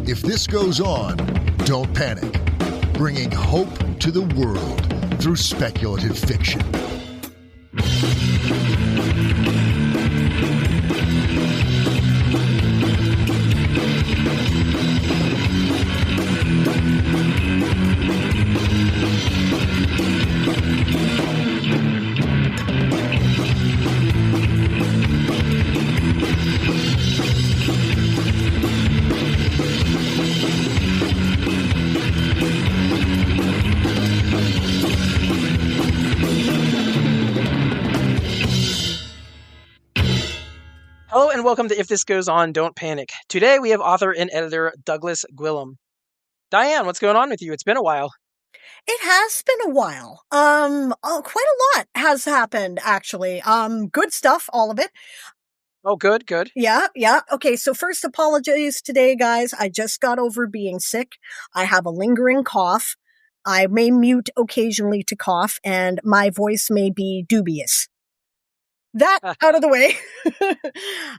If This Goes On, Don't Panic. Bringing hope to the world through speculative fiction. Hello and welcome to If This Goes On, Don't Panic. Today we have author and editor Douglas Gwilym. Diane, what's going on with you? It's been a while. It has been a while. Quite a lot has happened, actually. Good stuff, all of it. Oh, good. Yeah. Okay, so first, apologies today, guys. I just got over being sick. I have a lingering cough. I may mute occasionally to cough, and my voice may be dubious. That out of the way.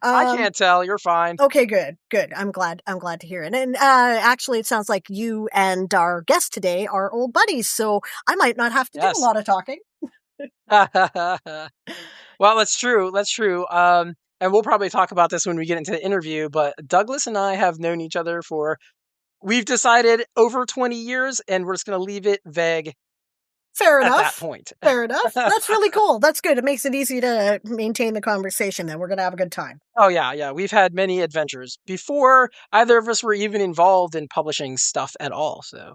I can't tell. You're fine. Okay, good. I'm glad to hear it. And actually, it sounds like you and our guest today are old buddies, so I might not have to do a lot of talking. Well, that's true. And we'll probably talk about this when we get into the interview, but Douglas and I have known each other for, we've decided, over 20 years, and we're just going to leave it vague. Fair enough. At that point. Fair enough. That's really cool. That's good. It makes it easy to maintain the conversation then. We're going to have a good time. Oh, yeah. We've had many adventures before either of us were even involved in publishing stuff at all. So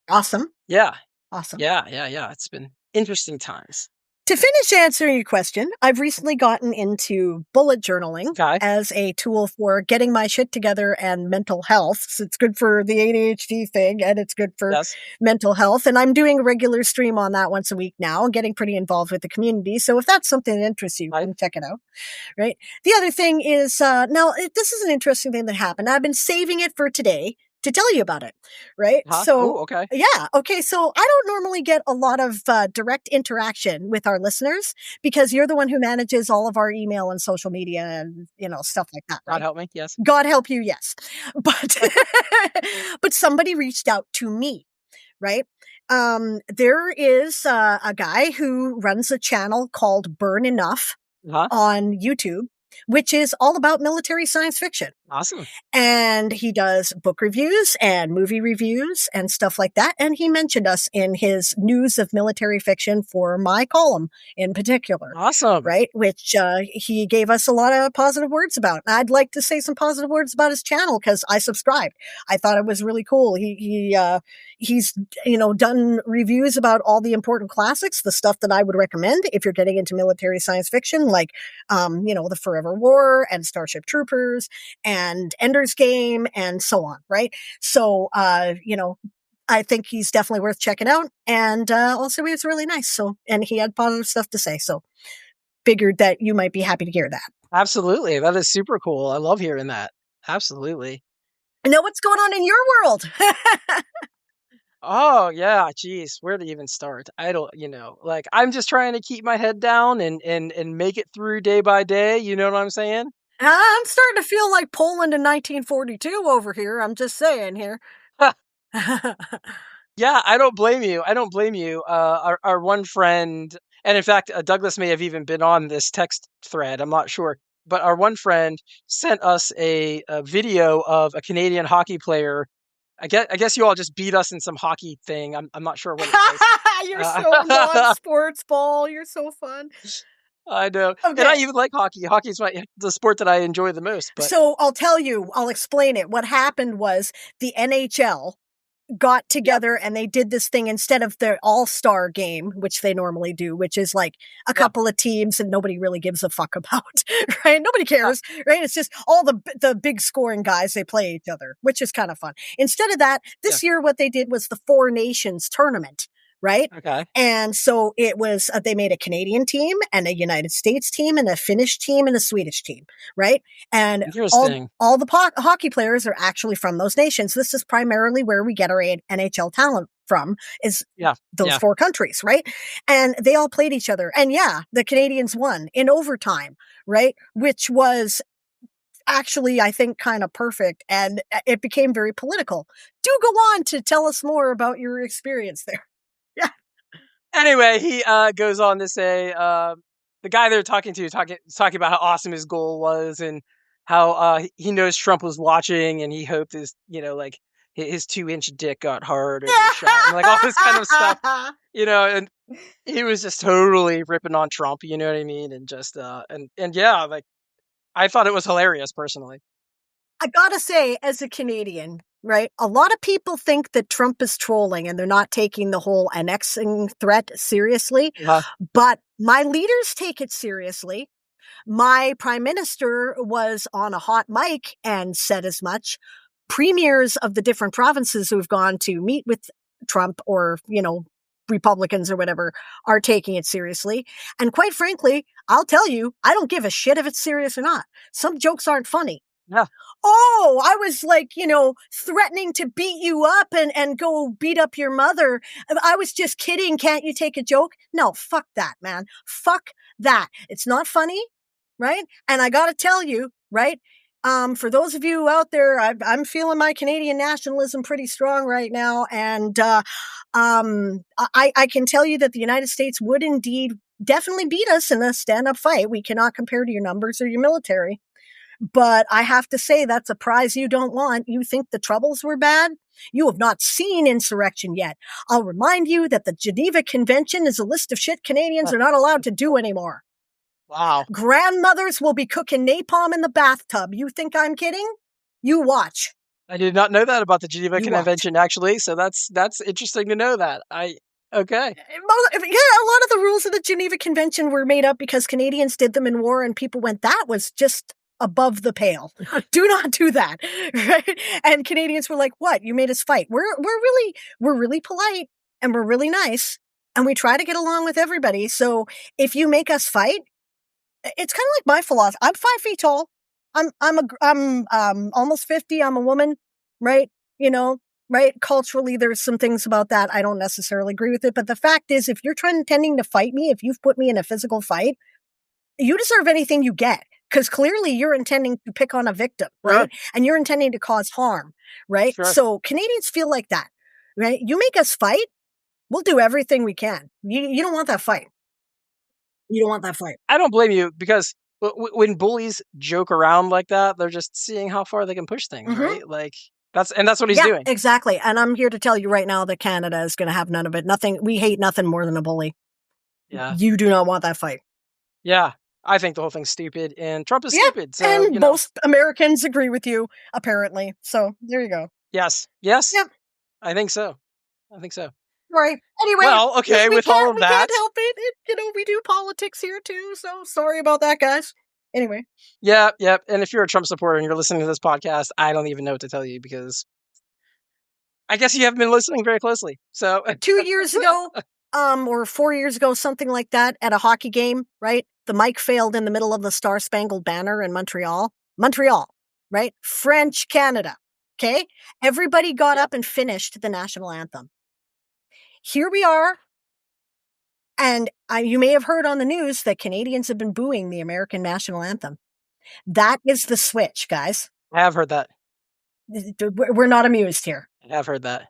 awesome. Yeah. Awesome. Yeah. It's been interesting times. To finish answering your question, I've recently gotten into bullet journaling as a tool for getting my shit together and mental health. So it's good for the ADHD thing and it's good for mental health. And I'm doing a regular stream on that once a week now and getting pretty involved with the community. So if that's something that interests you, you can check it out. Right. The other thing is, this is an interesting thing that happened. I've been saving it for today to tell you about it, right? So, okay. Yeah. Okay. So I don't normally get a lot of direct interaction with our listeners because you're the one who manages all of our email and social media and, stuff like that. Right? God help me. Yes. God help you. Yes. But, but somebody reached out to me, right? There is a guy who runs a channel called Burn Enough on YouTube, which is all about military science fiction. Awesome. And he does book reviews and movie reviews and stuff like that. And he mentioned us in his news of military fiction for my column in particular. Awesome. Right? Which he gave us a lot of positive words about. And I'd like to say some positive words about his channel because I subscribed. I thought it was really cool. He's done reviews about all the important classics, the stuff that I would recommend if you're getting into military science fiction, like, The Forever War and Starship Troopers and Ender's Game and so on, right? So, I think he's definitely worth checking out. And also he was really nice. So, and he had positive stuff to say. So figured that you might be happy to hear that. Absolutely. That is super cool. I love hearing that. Absolutely. Now what's going on in your world? Oh, yeah. Geez, where to even start? I don't, I'm just trying to keep my head down and make it through day by day. You know what I'm saying? I'm starting to feel like Poland in 1942 over here. I'm just saying here. Yeah, I don't blame you. Our one friend, and in fact, Douglas may have even been on this text thread. I'm not sure. But our one friend sent us a video of a Canadian hockey player. I guess you all just beat us in some hockey thing. I'm not sure what it was. You're so non-sports ball. You're so fun. I know. Okay. And I even like hockey. Hockey is the sport that I enjoy the most. But. So I'll explain it. What happened was the NHL got together and they did this thing instead of their all-star game, which they normally do, which is like a couple of teams and nobody really gives a fuck about, right? Nobody cares, right? It's just all the big scoring guys, they play each other, which is kind of fun. Instead of that, this year what they did was the Four Nations tournament, right? Okay. And so it was, they made a Canadian team and a United States team and a Finnish team and a Swedish team, right? And all the hockey players are actually from those nations. This is primarily where we get our NHL talent from, is those four countries, right? And they all played each other. And the Canadians won in overtime, right? Which was actually, I think, kind of perfect, and it became very political. Do go on to tell us more about your experience there. Yeah. Anyway, he goes on to say the guy they're talking about how awesome his goal was and how he knows Trump was watching and he hoped his like his 2-inch dick got hard over the shot and like all this kind of stuff, and he was just totally ripping on Trump, you know what I mean, and just and yeah, like I thought it was hilarious personally. I gotta say, as a Canadian, right, a lot of people think that Trump is trolling and they're not taking the whole annexing threat seriously. But my leaders take it seriously. My prime minister was on a hot mic and said as much. Premiers of the different provinces who have gone to meet with Trump or, Republicans or whatever are taking it seriously. And quite frankly, I'll tell you, I don't give a shit if it's serious or not. Some jokes aren't funny. Yeah. Oh, I was like, threatening to beat you up and go beat up your mother. I was just kidding. Can't you take a joke? No, fuck that, man. Fuck that. It's not funny, right? And I got to tell you, right? For those of you out there, I'm feeling my Canadian nationalism pretty strong right now. And I can tell you that the United States would indeed definitely beat us in a stand-up fight. We cannot compare to your numbers or your military. But I have to say, that's a prize you don't want. You think the Troubles were bad? You have not seen insurrection yet. I'll remind you that the Geneva Convention is a list of shit Canadians are not allowed to do anymore. Wow. Grandmothers will be cooking napalm in the bathtub. You think I'm kidding? You watch. I did not know that about the Geneva Convention, actually. So that's interesting to know that. Okay. Yeah, a lot of the rules of the Geneva Convention were made up because Canadians did them in war and people went, that was just above the pale. Do not do that. Right? And Canadians were like, what? You made us fight. We're really polite and we're really nice and we try to get along with everybody. So if you make us fight, it's kind of like my philosophy. I'm 5 feet tall. I'm almost 50. I'm a woman, right? Right? Culturally, there's some things about that I don't necessarily agree with it. But the fact is, if you're intending to fight me, if you've put me in a physical fight, you deserve anything you get. Because clearly you're intending to pick on a victim, right? And you're intending to cause harm, right? Sure. So Canadians feel like that, right? You make us fight, we'll do everything we can. You don't want that fight. You don't want that fight. I don't blame you because when bullies joke around like that, they're just seeing how far they can push things, right? Like that's what he's doing. Exactly. And I'm here to tell you right now that Canada is going to have none of it. We hate nothing more than a bully. Yeah. You do not want that fight. Yeah. I think the whole thing's stupid and Trump is stupid. So, and most Americans agree with you, apparently. So there you go. Yes. Yes. Yep. I think so. Right. Anyway. Well, okay, with all of that. We can't help it. We do politics here too. So sorry about that, guys. Anyway. Yeah. And if you're a Trump supporter and you're listening to this podcast, I don't even know what to tell you because I guess you haven't been listening very closely. So 2 years ago, or 4 years ago, something like that, at a hockey game, right? The mic failed in the middle of the Star Spangled Banner in Montreal, right? French Canada. Okay. Everybody got up and finished the national anthem. Here we are. And you may have heard on the news that Canadians have been booing the American national anthem. That is the switch, guys. I have heard that. We're not amused here. I have heard that.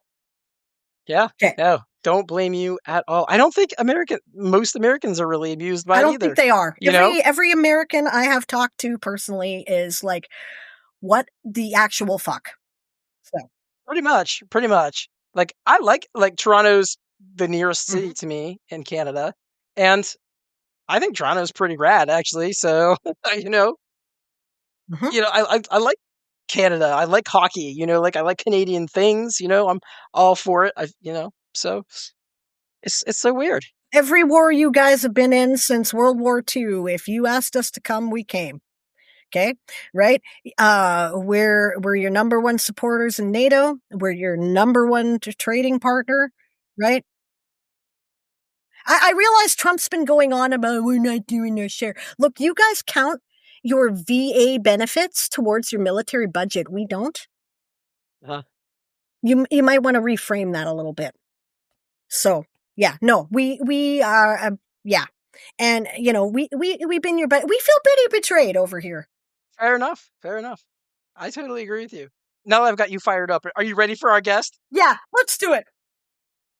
Yeah. Okay. No, don't blame you at all. I don't think most Americans are really amused by it either. I don't think they are. Every American I have talked to personally is like, what the actual fuck? So pretty much. Like I like Toronto's the nearest city to me in Canada, and I think Toronto's pretty rad actually. So I like Canada. I like hockey. Like I like Canadian things. I'm all for it. So it's so weird. Every war you guys have been in since World War II, if you asked us to come, we came. Okay, right? We're your number one supporters in NATO. We're your number one trading partner, right? I realize Trump's been going on about we're not doing our share. Look, you guys count your VA benefits towards your military budget. We don't. You might want to reframe that a little bit. So yeah, no, we are yeah, and we've been we feel pretty betrayed over here. Fair enough. Fair enough. I totally agree with you. Now that I've got you fired up, are you ready for our guest? Yeah, let's do it.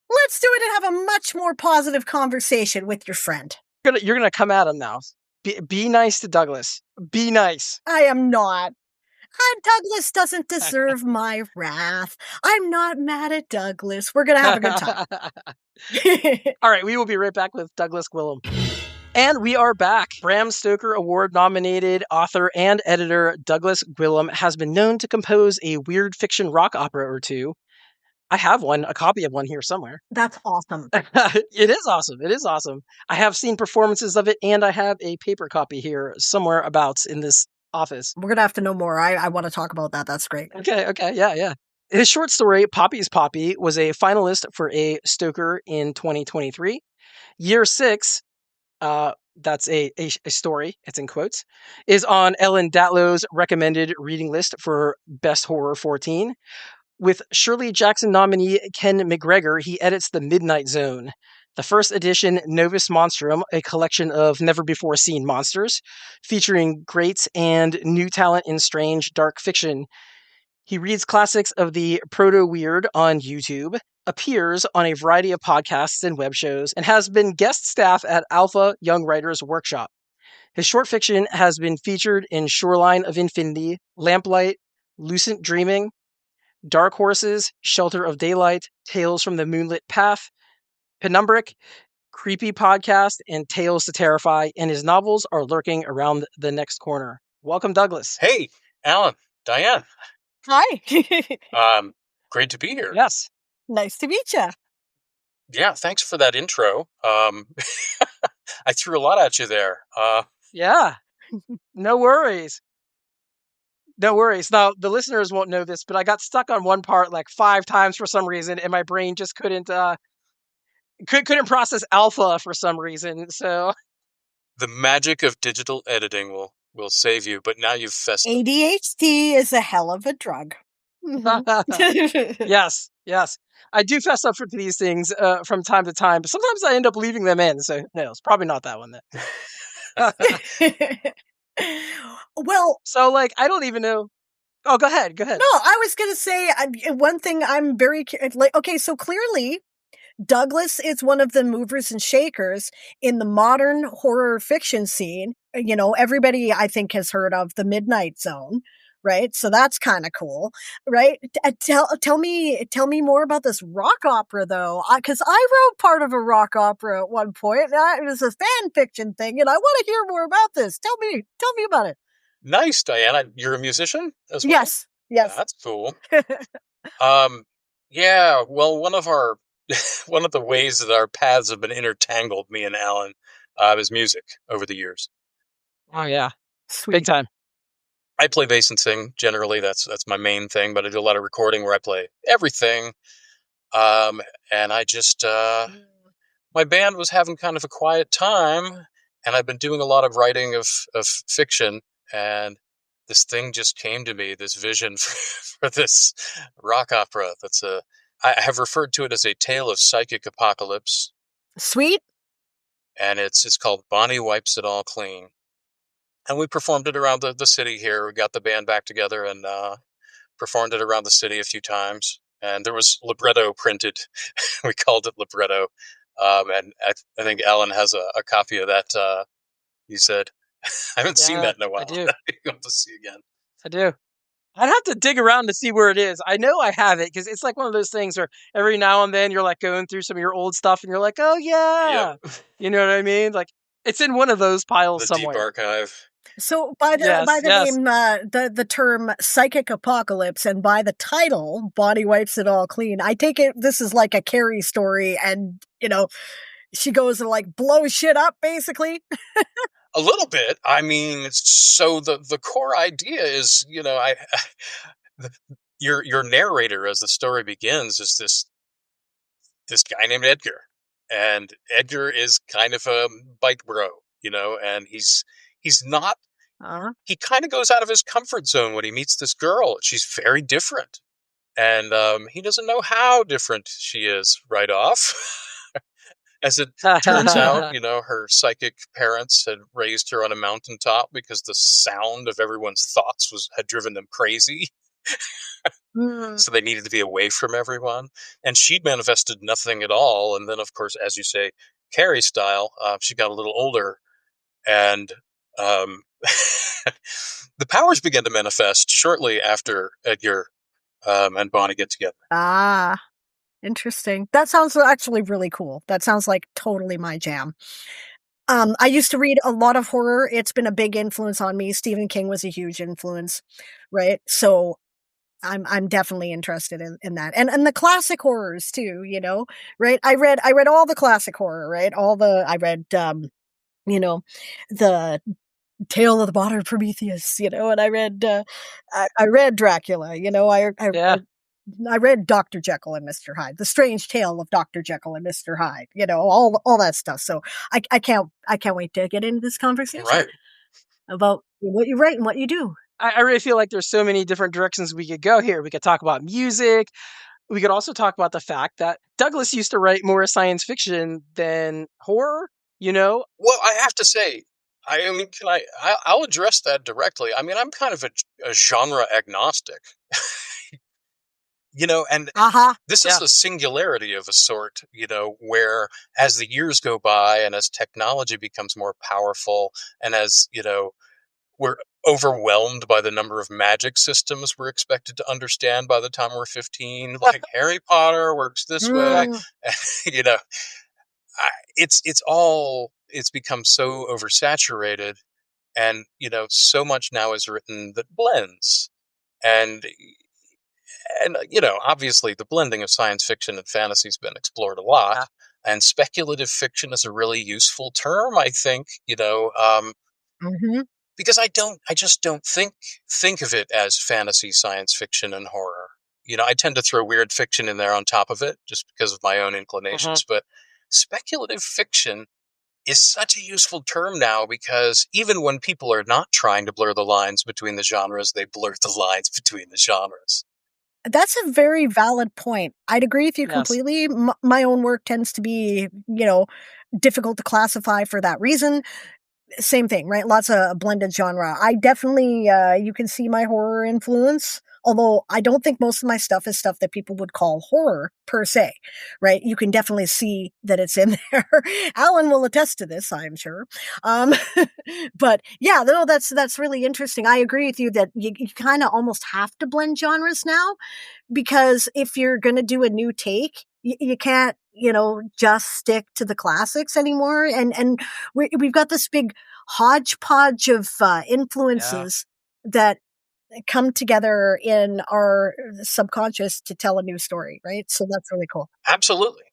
Let's do it and have a much more positive conversation with your friend. You're gonna come at him now. Be nice to Douglas. Be nice. I am not. Douglas doesn't deserve my wrath. I'm not mad at Douglas. We're going to have a good time. All right, we will be right back with Douglas Gwilym. And we are back. Bram Stoker Award nominated author and editor Douglas Gwilym has been known to compose a weird fiction rock opera or two. I have a copy of one here somewhere. That's awesome. It is awesome. It is awesome. I have seen performances of it, and I have a paper copy here somewhere abouts in this office. We're going to have to know more. I want to talk about that. That's great. Okay. Yeah. His short story, Poppy's Poppy, was a finalist for a Stoker in 2023. Year 6, that's a story, it's in quotes, is on Ellen Datlow's recommended reading list for Best Horror 14. With Shirley Jackson nominee Ken McGregor, he edits The Midnight Zone, the first edition Novus Monstrum, a collection of never-before-seen monsters, featuring greats and new talent in strange, dark fiction. He reads classics of the proto-weird on YouTube, appears on a variety of podcasts and web shows, and has been guest staff at Alpha Young Writers Workshop. His short fiction has been featured in Shoreline of Infinity, Lamplight, Lucent Dreaming, Dark Horses, Shelter of Daylight, Tales from the Moonlit Path, Penumbric, Creepy Podcast, and Tales to Terrify, and his novels are lurking around the next corner. Welcome, Douglas. Hey, Alan, Diane. Hi. Great to be here. Yes. Nice to meet you. Yeah, thanks for that intro. I threw a lot at you there. Yeah. No worries. No worries. Now, the listeners won't know this, but I got stuck on one part like 5 times for some reason, and my brain just couldn't process alpha for some reason. So The magic of digital editing will save you, but now you've fessed up. ADHD is a hell of a drug. Yes. I do fess up for these things from time to time, but sometimes I end up leaving them in. So no, it's probably not that one then. Well, so like I don't even know. Oh, go ahead. No, I was going to say one thing I'm very like. Okay, so clearly Douglas is one of the movers and shakers in the modern horror fiction scene. You know, everybody I think has heard of The Midnight Zone, right? So that's kind of cool, right? Tell me more about this rock opera though, because I wrote part of a rock opera at one point. It was a fan fiction thing, and I want to hear more about this. Tell me about it. Nice, Diane. You're a musician as well? Yes. That's cool. Yeah, well, one of the ways that our paths have been intertangled, me and Alan, is music over the years. Oh yeah. Sweet. Big time. I play bass and sing. Generally, that's my main thing, but I do a lot of recording where I play everything. And I just, my band was having kind of a quiet time, and I've been doing a lot of writing of fiction, and this thing just came to me, this vision for this rock opera. I have referred to it as a tale of psychic apocalypse. Sweet. And it's called Bonnie Wipes It All Clean. And we performed it around the city here. We got the band back together and performed it around the city a few times. And there was libretto printed. We called it libretto. And I think Alan has a copy of that, you said. I haven't seen that in a while. I do. I'll have to see again. I do. I'd have to dig around to see where it is. I know I have it because it's like one of those things where every now and then you're like going through some of your old stuff and you're like, oh yeah. Yep. You know what I mean? Like it's in one of those piles somewhere. The deep archive. So by the name, the term psychic apocalypse, and by the title, Bonnie Wipes It All Clean, I take it this is like a Carrie story, and you know, she goes and like blows shit up, basically. A little bit. I mean, so the core idea is, you know, your narrator as the story begins is this guy named Edgar, and Edgar is kind of a bike bro, you know, and he's not. He kind of goes out of his comfort zone when he meets this girl. She's very different, and he doesn't know how different she is right off. As it turns out, her psychic parents had raised her on a mountaintop because the sound of everyone's thoughts had driven them crazy. So they needed to be away from everyone. And she'd manifested nothing at all. And then, of course, as you say, Carrie style, she got a little older, and the powers began to manifest shortly after Edgar and Bonnie get together. Ah, interesting. That sounds actually really cool. That sounds like totally my jam. I used to read a lot of horror. It's been a big influence on me. Stephen King was a huge influence, right? So I'm definitely interested in that. And the classic horrors too, right? I read all the classic horror, right? I read the Tale of the Modern Prometheus, and I read I read Dracula, I read Dr. Jekyll and Mr. Hyde, The Strange Tale of Dr. Jekyll and Mr. Hyde, all that stuff. So I can't wait to get into this conversation about what you write and what you do. I really feel like there's so many different directions we could go here. We could talk about music. We could also talk about the fact that Douglas used to write more science fiction than horror, Well, I have to say, I'll address that directly. I mean, I'm kind of a genre agnostic. And this is a singularity of a sort, where as the years go by and as technology becomes more powerful and as, we're overwhelmed by the number of magic systems we're expected to understand by the time we're 15, like Harry Potter works this way, it's become so oversaturated, and, so much now is written that blends. And obviously the blending of science fiction and fantasy has been explored a lot, and speculative fiction is a really useful term, I think, because I just don't think of it as fantasy, science fiction, and horror. I tend to throw weird fiction in there on top of it just because of my own inclinations, but speculative fiction is such a useful term now, because even when people are not trying to blur the lines between the genres, they blur the lines between the genres. That's a very valid point. I'd agree with you completely. My own work tends to be, difficult to classify for that reason. Same thing, right? Lots of blended genre. I definitely, you can see my horror influence, although I don't think most of my stuff is stuff that people would call horror per se, right? You can definitely see that it's in there. Alan will attest to this, I'm sure. But yeah, no, that's really interesting. I agree with you that you kind of almost have to blend genres now, because if you're going to do a new take, you can't, just stick to the classics anymore. And we've got this big hodgepodge of influences that come together in our subconscious to tell a new story, right? So that's really cool. Absolutely.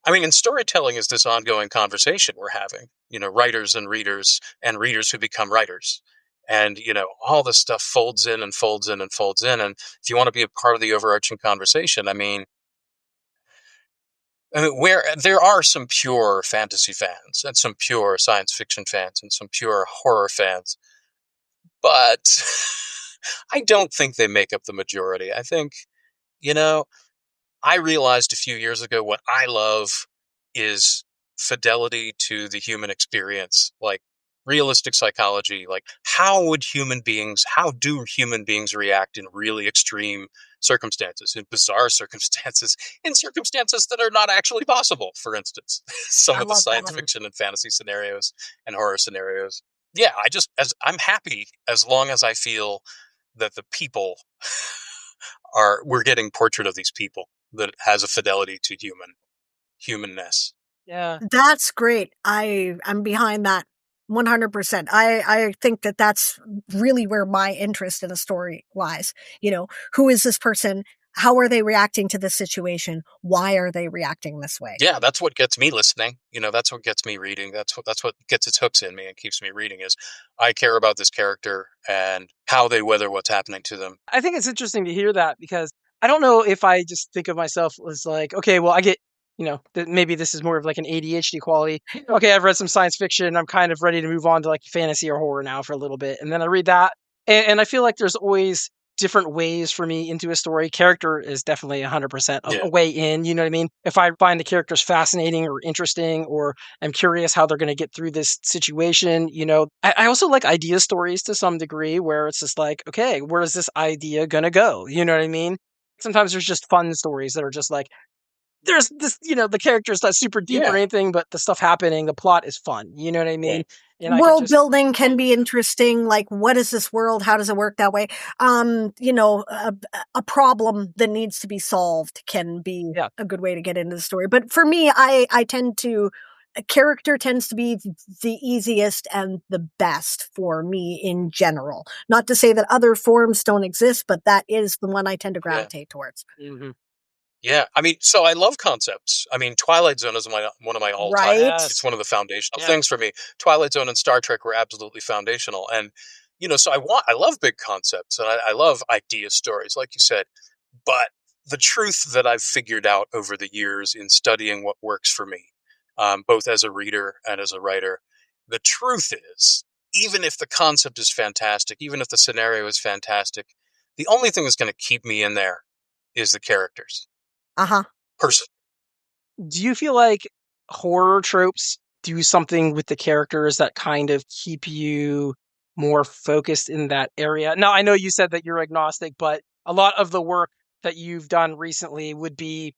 I mean, and storytelling is this ongoing conversation we're having, writers and readers who become writers. And, all this stuff folds in and folds in and folds in. And if you want to be a part of the overarching conversation, where there are some pure fantasy fans and some pure science fiction fans and some pure horror fans, but I don't think they make up the majority. I think, I realized a few years ago what I love is fidelity to the human experience, like realistic psychology, like how do human beings react in really extreme circumstances, in bizarre circumstances, in circumstances that are not actually possible, for instance, some of the science fiction and fantasy scenarios and horror scenarios. Yeah, I'm happy as long as I feel that the people we're getting portrait of these people that has a fidelity to humanness. Yeah. That's great. I'm behind that 100%. I think that that's really where my interest in a story lies. Who is this person? How are they reacting to this situation? Why are they reacting this way? Yeah, that's what gets me listening. That's what gets me reading. That's what gets its hooks in me and keeps me reading, is I care about this character and how they weather what's happening to them. I think it's interesting to hear that, because I don't know if I just think of myself as like, okay, well, I get, maybe this is more of like an ADHD quality. Okay, I've read some science fiction. I'm kind of ready to move on to like fantasy or horror now for a little bit. And then I read that. And I feel like there's always different ways for me into a story. Character is definitely 100% Yeah. a way in, you know what I mean? If I find the characters fascinating or interesting, or I'm curious how they're going to get through this situation, you know, I also like idea stories to some degree, where it's just like, okay, where is this idea going to go? You know what I mean? Sometimes there's just fun stories that are just like, there's this, you know, the character's not super deep or Yeah. anything, but the stuff happening, the plot is fun. You know what I mean? Right. And I could World just, building can be interesting. Like, what is this world? How does it work that way? You know, a problem that needs to be solved can be Yeah. a good way to get into the story. But for me, I tend to, a character tends to be the easiest and the best for me in general. Not to say that other forms don't exist, but that is the one I tend to gravitate towards. Mhm. Yeah, I mean, so I love concepts. I mean, Twilight Zone is one of my all-time. Right? Yes. It's one of the foundational Yeah. things for me. Twilight Zone and Star Trek were absolutely foundational, and you know, so I love big concepts, and I love idea stories, like you said. But the truth that I've figured out over the years in studying what works for me, both as a reader and as a writer, the truth is, even if the concept is fantastic, even if the scenario is fantastic, the only thing that's going to keep me in there is the characters. Uh-huh. Person. Do you feel like horror tropes do something with the characters that kind of keep you more focused in that area? Now, I know you said that you're agnostic, but a lot of the work that you've done recently would be,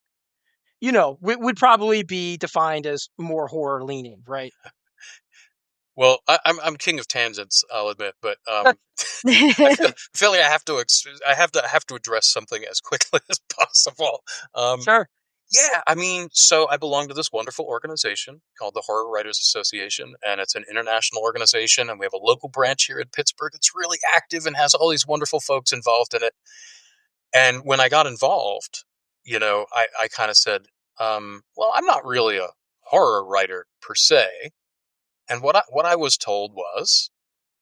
you know, would probably be defined as more horror leaning, right? Well, I'm king of tangents, I'll admit, but I feel like I have to address something as quickly as possible. Sure. Yeah, I mean, so I belong to this wonderful organization called the Horror Writers Association, and it's an international organization, and we have a local branch here in Pittsburgh that's really active and has all these wonderful folks involved in it. And when I got involved, you know, I kind of said, well, I'm not really a horror writer per se. And what I was told was,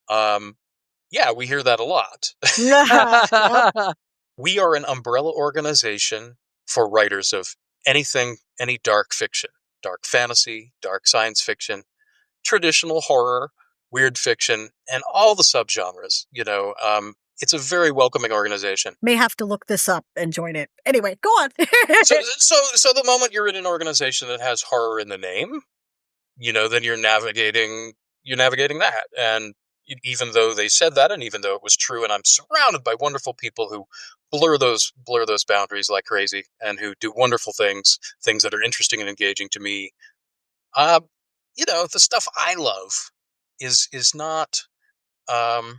yeah, we hear that a lot. Yep. We are an umbrella organization for writers of anything, any dark fiction, dark fantasy, dark science fiction, traditional horror, weird fiction, and all the subgenres. You know, it's a very welcoming organization. May have to look this up and join it. Anyway, go on. So the moment you're in an organization that has horror in the name, you know, then you're navigating that. And even though they said that, and even though it was true, and I'm surrounded by wonderful people who blur those boundaries like crazy, and who do wonderful things that are interesting and engaging to me. You know, the stuff I love is not. I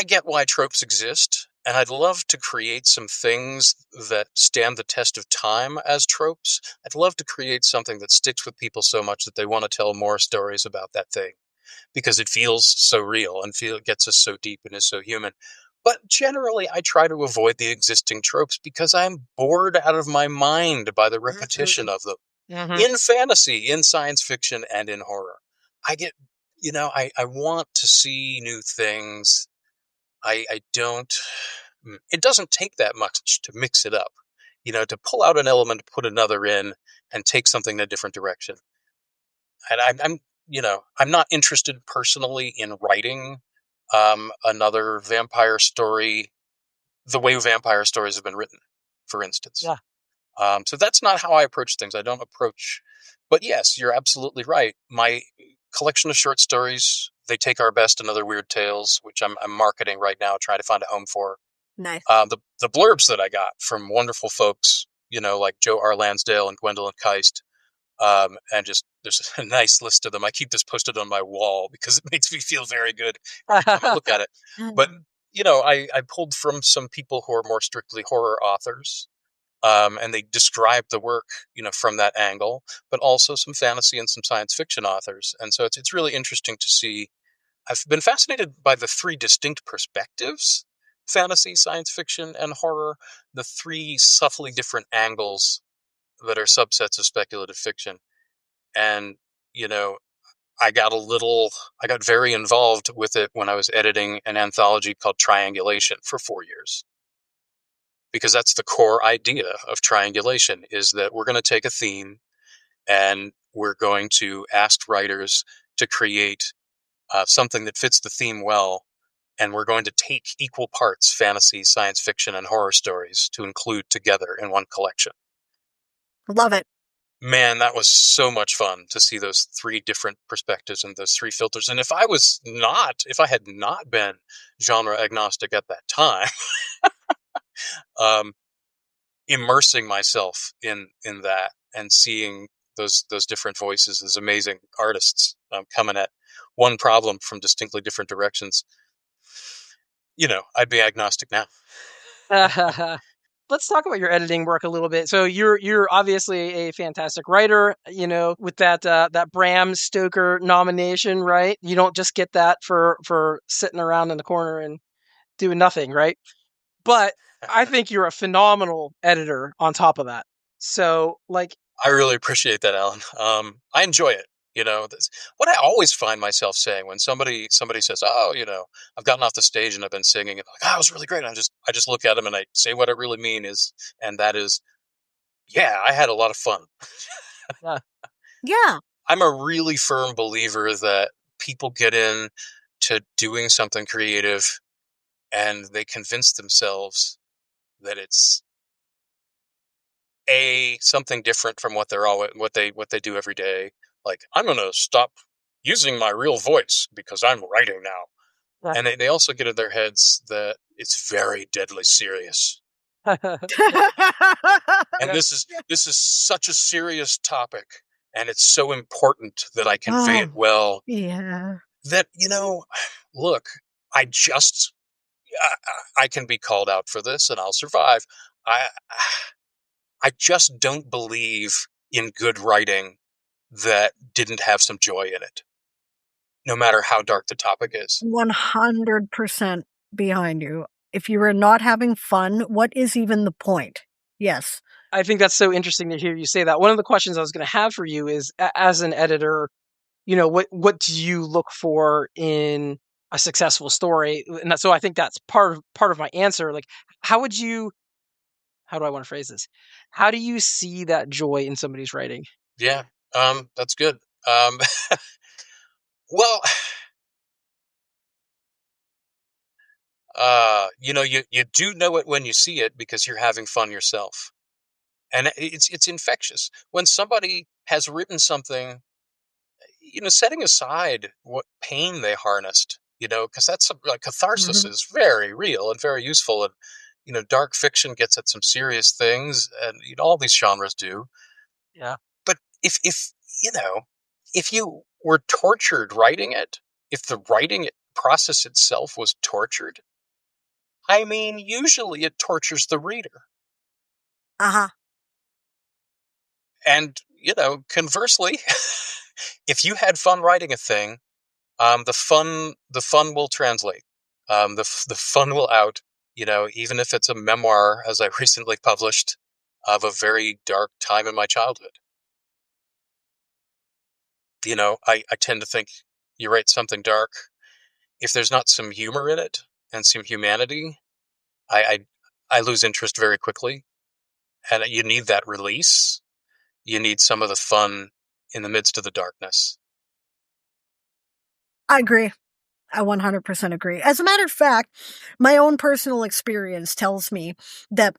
get why tropes exist, and I'd love to create some things that stand the test of time as tropes. I'd love to create something that sticks with people so much that they want to tell more stories about that thing, because it feels so real and it gets us so deep and is so human. But generally, I try to avoid the existing tropes because I'm bored out of my mind by the repetition of them. Mhm. In fantasy, in science fiction, and in horror. I get, you know, I want to see new things. I don't, it doesn't take that much to mix it up, you know, to pull out an element, put another in, and take something in a different direction. And I'm you know, I'm not interested personally in writing another vampire story the way vampire stories have been written, for instance. Yeah. So that's not how I approach things. I don't approach, but yes, you're absolutely right. My collection of short stories, They Take Our Best and Other Weird Tales, which I'm marketing right now, trying to find a home for. Nice. The blurbs that I got from wonderful folks, you know, like Joe R. Lansdale and Gwendolyn Keist, and just there's a nice list of them. I keep this posted on my wall because it makes me feel very good every time I look at it. But you know, I pulled from some people who are more strictly horror authors, and they describe the work, you know, from that angle, but also some fantasy and some science fiction authors. And so it's really interesting to see. I've been fascinated by the three distinct perspectives: fantasy, science fiction, and horror, the three subtly different angles that are subsets of speculative fiction. And, you know, I got very involved with it when I was editing an anthology called Triangulation for 4 years. Because that's the core idea of triangulation, is that we're going to take a theme and we're going to ask writers to create something that fits the theme well, and we're going to take equal parts fantasy, science fiction, and horror stories to include together in one collection. Love it. Man, that was so much fun to see those 3 different perspectives and those 3 filters. And if I had not been genre agnostic at that time, immersing myself in that and seeing those different voices as amazing artists coming at one problem from distinctly different directions, I'd be agnostic now. Let's talk about your editing work a little bit. So you're obviously a fantastic writer, with that Bram Stoker nomination, right? You don't just get that for sitting around in the corner and doing nothing, right? But I think you're a phenomenal editor on top of that. So, I really appreciate that, Alan. I enjoy it. What I always find myself saying when somebody says, "Oh, I've gotten off the stage and I've been singing," and like, "Oh, it was really great." And I just look at them and I say what I really mean is, and that is, yeah, I had a lot of fun. Yeah. I'm a really firm believer that people get into doing something creative and they convince themselves that it's something different from what they do every day. Like, I'm going to stop using my real voice because I'm writing now. Yeah. And they also get in their heads that it's very deadly serious. And this is such a serious topic, and it's so important that I convey it well. Yeah. That, look, I can be called out for this and I'll survive. I just don't believe in good writing that didn't have some joy in it, no matter how dark the topic is. 100% behind you. If you are not having fun, what is even the point? Yes. I think that's so interesting to hear you say that. One of the questions I was going to have for you is, as an editor, what do you look for in a successful story? And so I think that's part of my answer. Like, how do I want to phrase this? How do you see that joy in somebody's writing? Yeah, that's good. Well, you do know it when you see it because you're having fun yourself. And it's infectious. When somebody has written something, setting aside what pain they harnessed, because that's like catharsis is very real and very useful. And, dark fiction gets at some serious things, and all these genres do. Yeah. But if you were tortured writing it, if the writing process itself was tortured, I mean, usually it tortures the reader. Uh-huh. And, conversely, if you had fun writing a thing, the fun will translate. The fun will out, even if it's a memoir, as I recently published, of a very dark time in my childhood. I tend to think you write something dark, if there's not some humor in it and some humanity, I lose interest very quickly. And you need that release. You need some of the fun in the midst of the darkness. I agree. I 100% agree. As a matter of fact, my own personal experience tells me that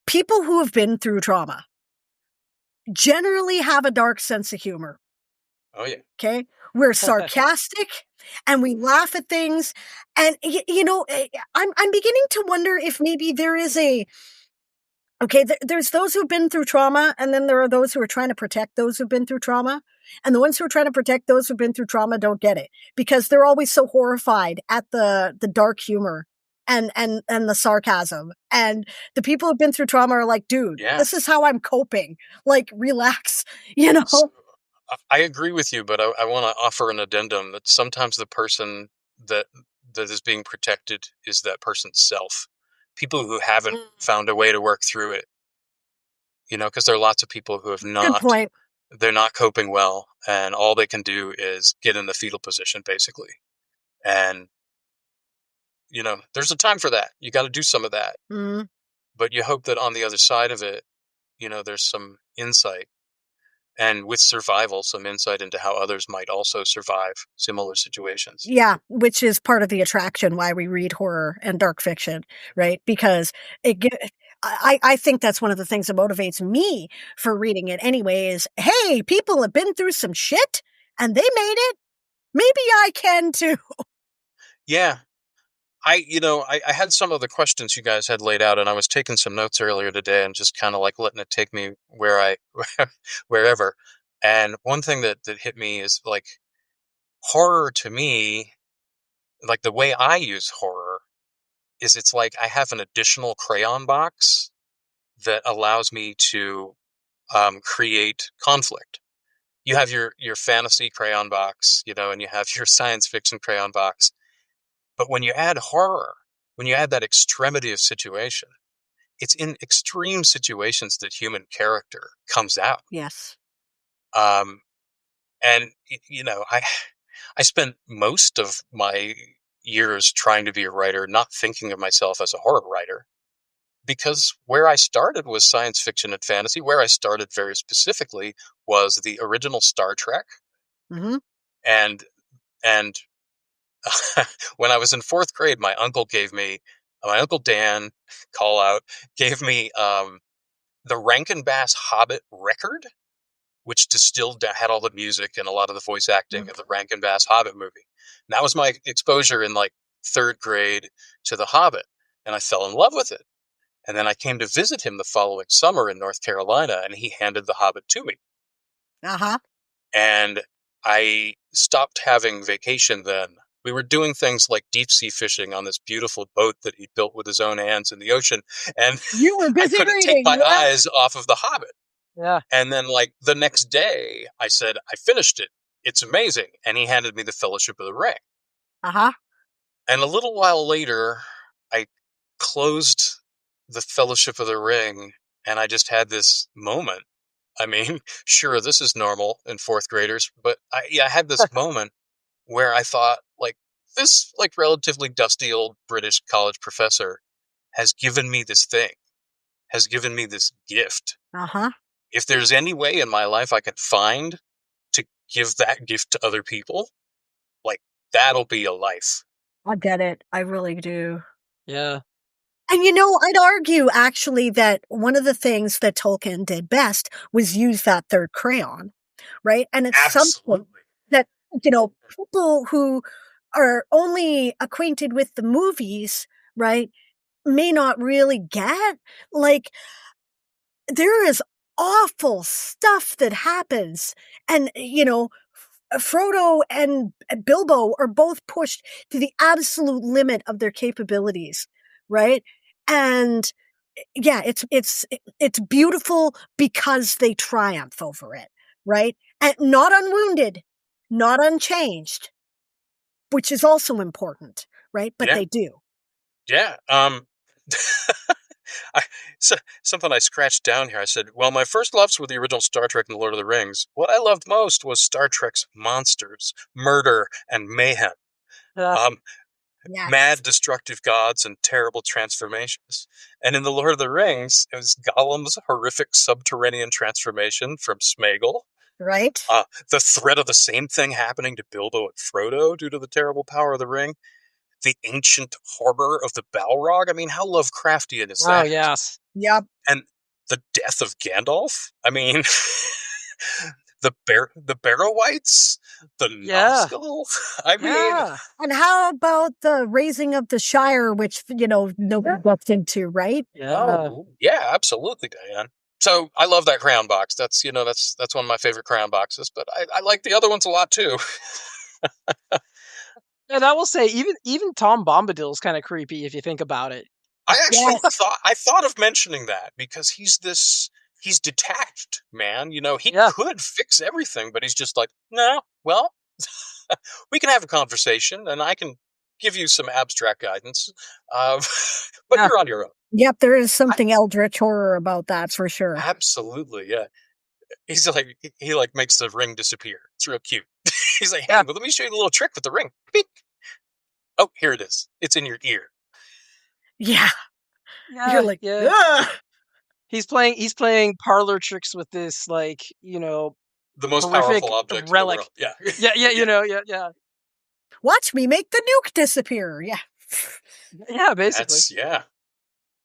people who have been through trauma generally have a dark sense of humor. Oh, yeah. Okay? We're sarcastic and we laugh at things. And, I'm beginning to wonder if maybe there is there's those who've been through trauma, and then there are those who are trying to protect those who've been through trauma. And the ones who are trying to protect those who've been through trauma don't get it because they're always so horrified at the dark humor and the sarcasm. And the people who've been through trauma are like, dude, This is how I'm coping. Like, relax, I agree with you, but I want to offer an addendum that sometimes the person that is being protected is that person's self. People who haven't found a way to work through it, because there are lots of people who have not. Good point. They're not coping well, and all they can do is get in the fetal position, basically. And, there's a time for that. You got to do some of that. Mm. But you hope that on the other side of it, there's some insight. and with survival, some insight into how others might also survive similar situations. Yeah, which is part of the attraction why we read horror and dark fiction, right? Because I think that's one of the things that motivates me for reading it anyway is, hey, people have been through some shit and they made it. Maybe I can too. Yeah. I had some of the questions you guys had laid out, and I was taking some notes earlier today and just kind of like letting it take me wherever. And one thing that hit me is like horror to me, like the way I use horror is it's like I have an additional crayon box that allows me to create conflict. You have your fantasy crayon box, and you have your science fiction crayon box. But when you add horror, when you add that extremity of situation, it's in extreme situations that human character comes out. Yes. And I spent most of my years trying to be a writer, not thinking of myself as a horror writer, because where I started was science fiction and fantasy. Where I started very specifically was the original Star Trek. Mm-hmm. And when I was in 4th grade, my uncle Dan, call out, gave me the Rankin Bass Hobbit record, which had all the music and a lot of the voice acting of the Rankin Bass Hobbit movie. And that was my exposure in like 3rd grade to the Hobbit, and I fell in love with it. And then I came to visit him the following summer in North Carolina, and he handed the Hobbit to me. Uh-huh. And I stopped having vacation then. We were doing things like deep sea fishing on this beautiful boat that he built with his own hands in the ocean. And you were busy I couldn't reading, take my eyes off of the Hobbit. Yeah. And then like the next day I said, I finished it. It's amazing. And he handed me the Fellowship of the Ring. Uh-huh. And a little while later, I closed the Fellowship of the Ring, and I just had this moment. I mean, sure, this is normal in 4th graders, but I had this moment where I thought, like, this, like, relatively dusty old British college professor has given me this thing, has given me this gift. Uh-huh. If there's any way in my life I can find to give that gift to other people, like, that'll be a life. I get it. I really do. Yeah. And I'd argue actually that one of the things that Tolkien did best was use that third crayon, right? And it's something that, people who are only acquainted with the movies, right, may not really get. Like, there is awful stuff that happens. And, Frodo and Bilbo are both pushed to the absolute limit of their capabilities, right? And yeah, it's beautiful because they triumph over it, right? And not unwounded, not unchanged, which is also important, right? But they do. Yeah. Something I scratched down here. I said, well, my first loves were the original Star Trek and the Lord of the Rings. What I loved most was Star Trek's monsters, murder, and mayhem. Yes. Mad, destructive gods and terrible transformations. And in the Lord of the Rings, it was Gollum's horrific subterranean transformation from Sméagol. Right. The threat of the same thing happening to Bilbo and Frodo due to the terrible power of the ring. The ancient horror of the Balrog. I mean, how Lovecraftian is that? Oh, yes. Yep. And the death of Gandalf. I mean, the Barrow-wights, the Nazgul. I mean, and how about the raising of the Shire, which nobody looked into, right? Yeah. Yeah, absolutely, Diane. So I love that crayon box. That's that's one of my favorite crayon boxes. But I like the other ones a lot too. And I will say, even Tom Bombadil's kind of creepy if you think about it. I actually thought of mentioning that because he's detached, man. He could fix everything, but he's just like, no, well, we can have a conversation and I can give you some abstract guidance, but you're on your own. Yep, there is something eldritch horror about that for sure. Absolutely, yeah. He's like, he makes the ring disappear. It's real cute. He's like, hey, but let me show you a little trick with the ring. Beep. Oh, here it is. It's in your ear. Yeah. You're like, yeah. He's playing parlor tricks with this, the most horrific powerful object relic. in the world. Yeah, you know, yeah. Watch me make the nuke disappear. Yeah. Yeah, basically.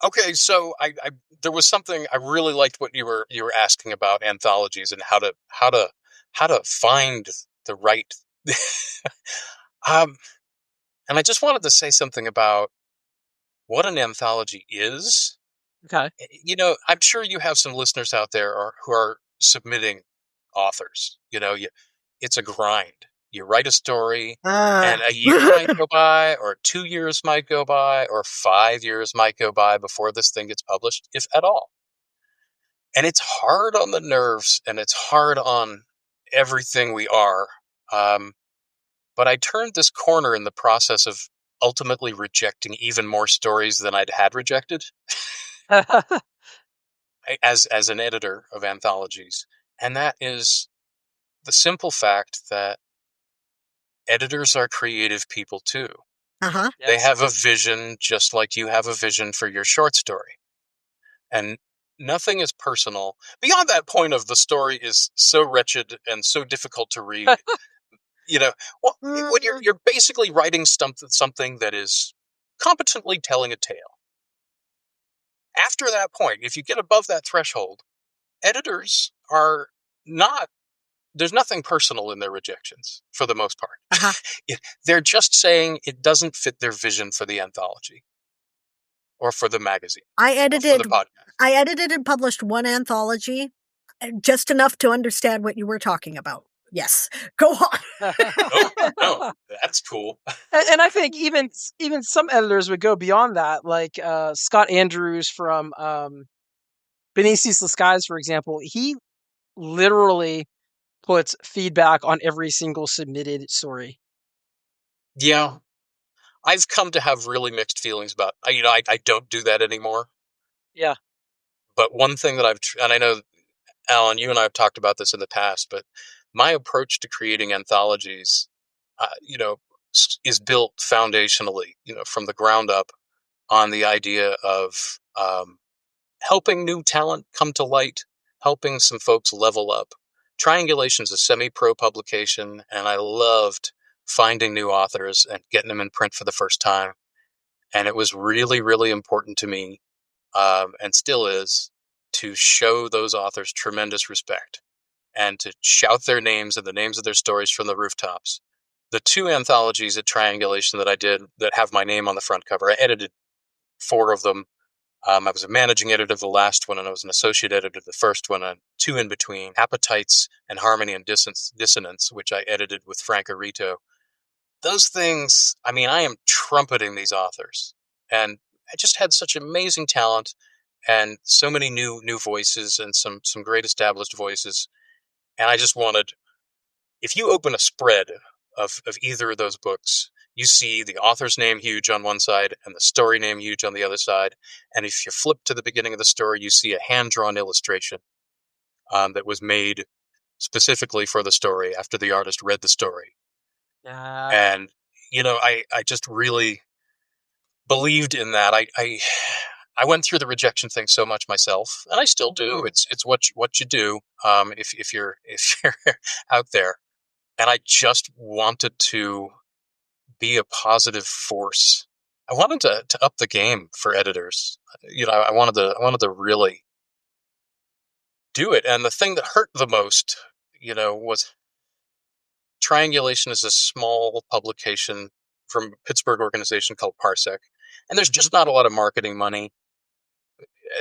Okay, so I there was something I really liked what you were asking about anthologies and how to find the right and I just wanted to say something about what an anthology is. Okay. You know, I'm sure you have some listeners out there who are submitting authors. You know, it's a grind. You write a story, and a year might go by, or 2 years might go by, or 5 years might go by before this thing gets published, if at all. And it's hard on the nerves, and it's hard on everything we are. But I turned this corner in the process of ultimately rejecting even more stories than I'd had rejected as an editor of anthologies. And that is the simple fact that editors are creative people too. Uh-huh. Yes. They have a vision just like you have a vision for your short story. And nothing is personal. Beyond that point of the story is so wretched and so difficult to read. You know, when you're basically writing something that is competently telling a tale. After that point, if you get above that threshold, editors are not, there's nothing personal in their rejections for the most part. Uh-huh. They're just saying it doesn't fit their vision for the anthology or for the magazine. I or for edited the podcast. I edited and published one anthology, just enough to understand what you were talking about. Yes. Go on. No, that's cool. And I think even some editors would go beyond that, like Scott Andrews from Beneath Ceaseless Skies, for example. He literally puts feedback on every single submitted story. Yeah. I've come to have really mixed feelings about, I don't do that anymore. Yeah. But one thing that and I know, Alan, you and I have talked about this in the past, but my approach to creating anthologies, is built foundationally, from the ground up on the idea of helping new talent come to light, helping some folks level up. Triangulation is a semi-pro publication, and I loved finding new authors and getting them in print for the first time. And it was really, really important to me, and still is, to show those authors tremendous respect and to shout their names and the names of their stories from the rooftops. The 2 anthologies at Triangulation that I did that have my name on the front cover, I edited 4 of them. I was a managing editor of the last one, and I was an associate editor of the first one, and 2 in between, Appetites and Harmony and Dissonance, which I edited with Frank Arito. Those things, I am trumpeting these authors. And I just had such amazing talent and so many new voices and some great established voices. And I just wanted, if you open a spread of either of those books, you see the author's name huge on one side and the story name huge on the other side. And if you flip to the beginning of the story, you see a hand-drawn illustration that was made specifically for the story after the artist read the story. And, I just really believed in that. I went through the rejection thing so much myself, and I still do. It's what you do if you're out there. And I just wanted to be a positive force. I wanted to up the game for editors. I wanted to really do it. And the thing that hurt the most, was Triangulation is a small publication from a Pittsburgh organization called Parsec. And there's just not a lot of marketing money,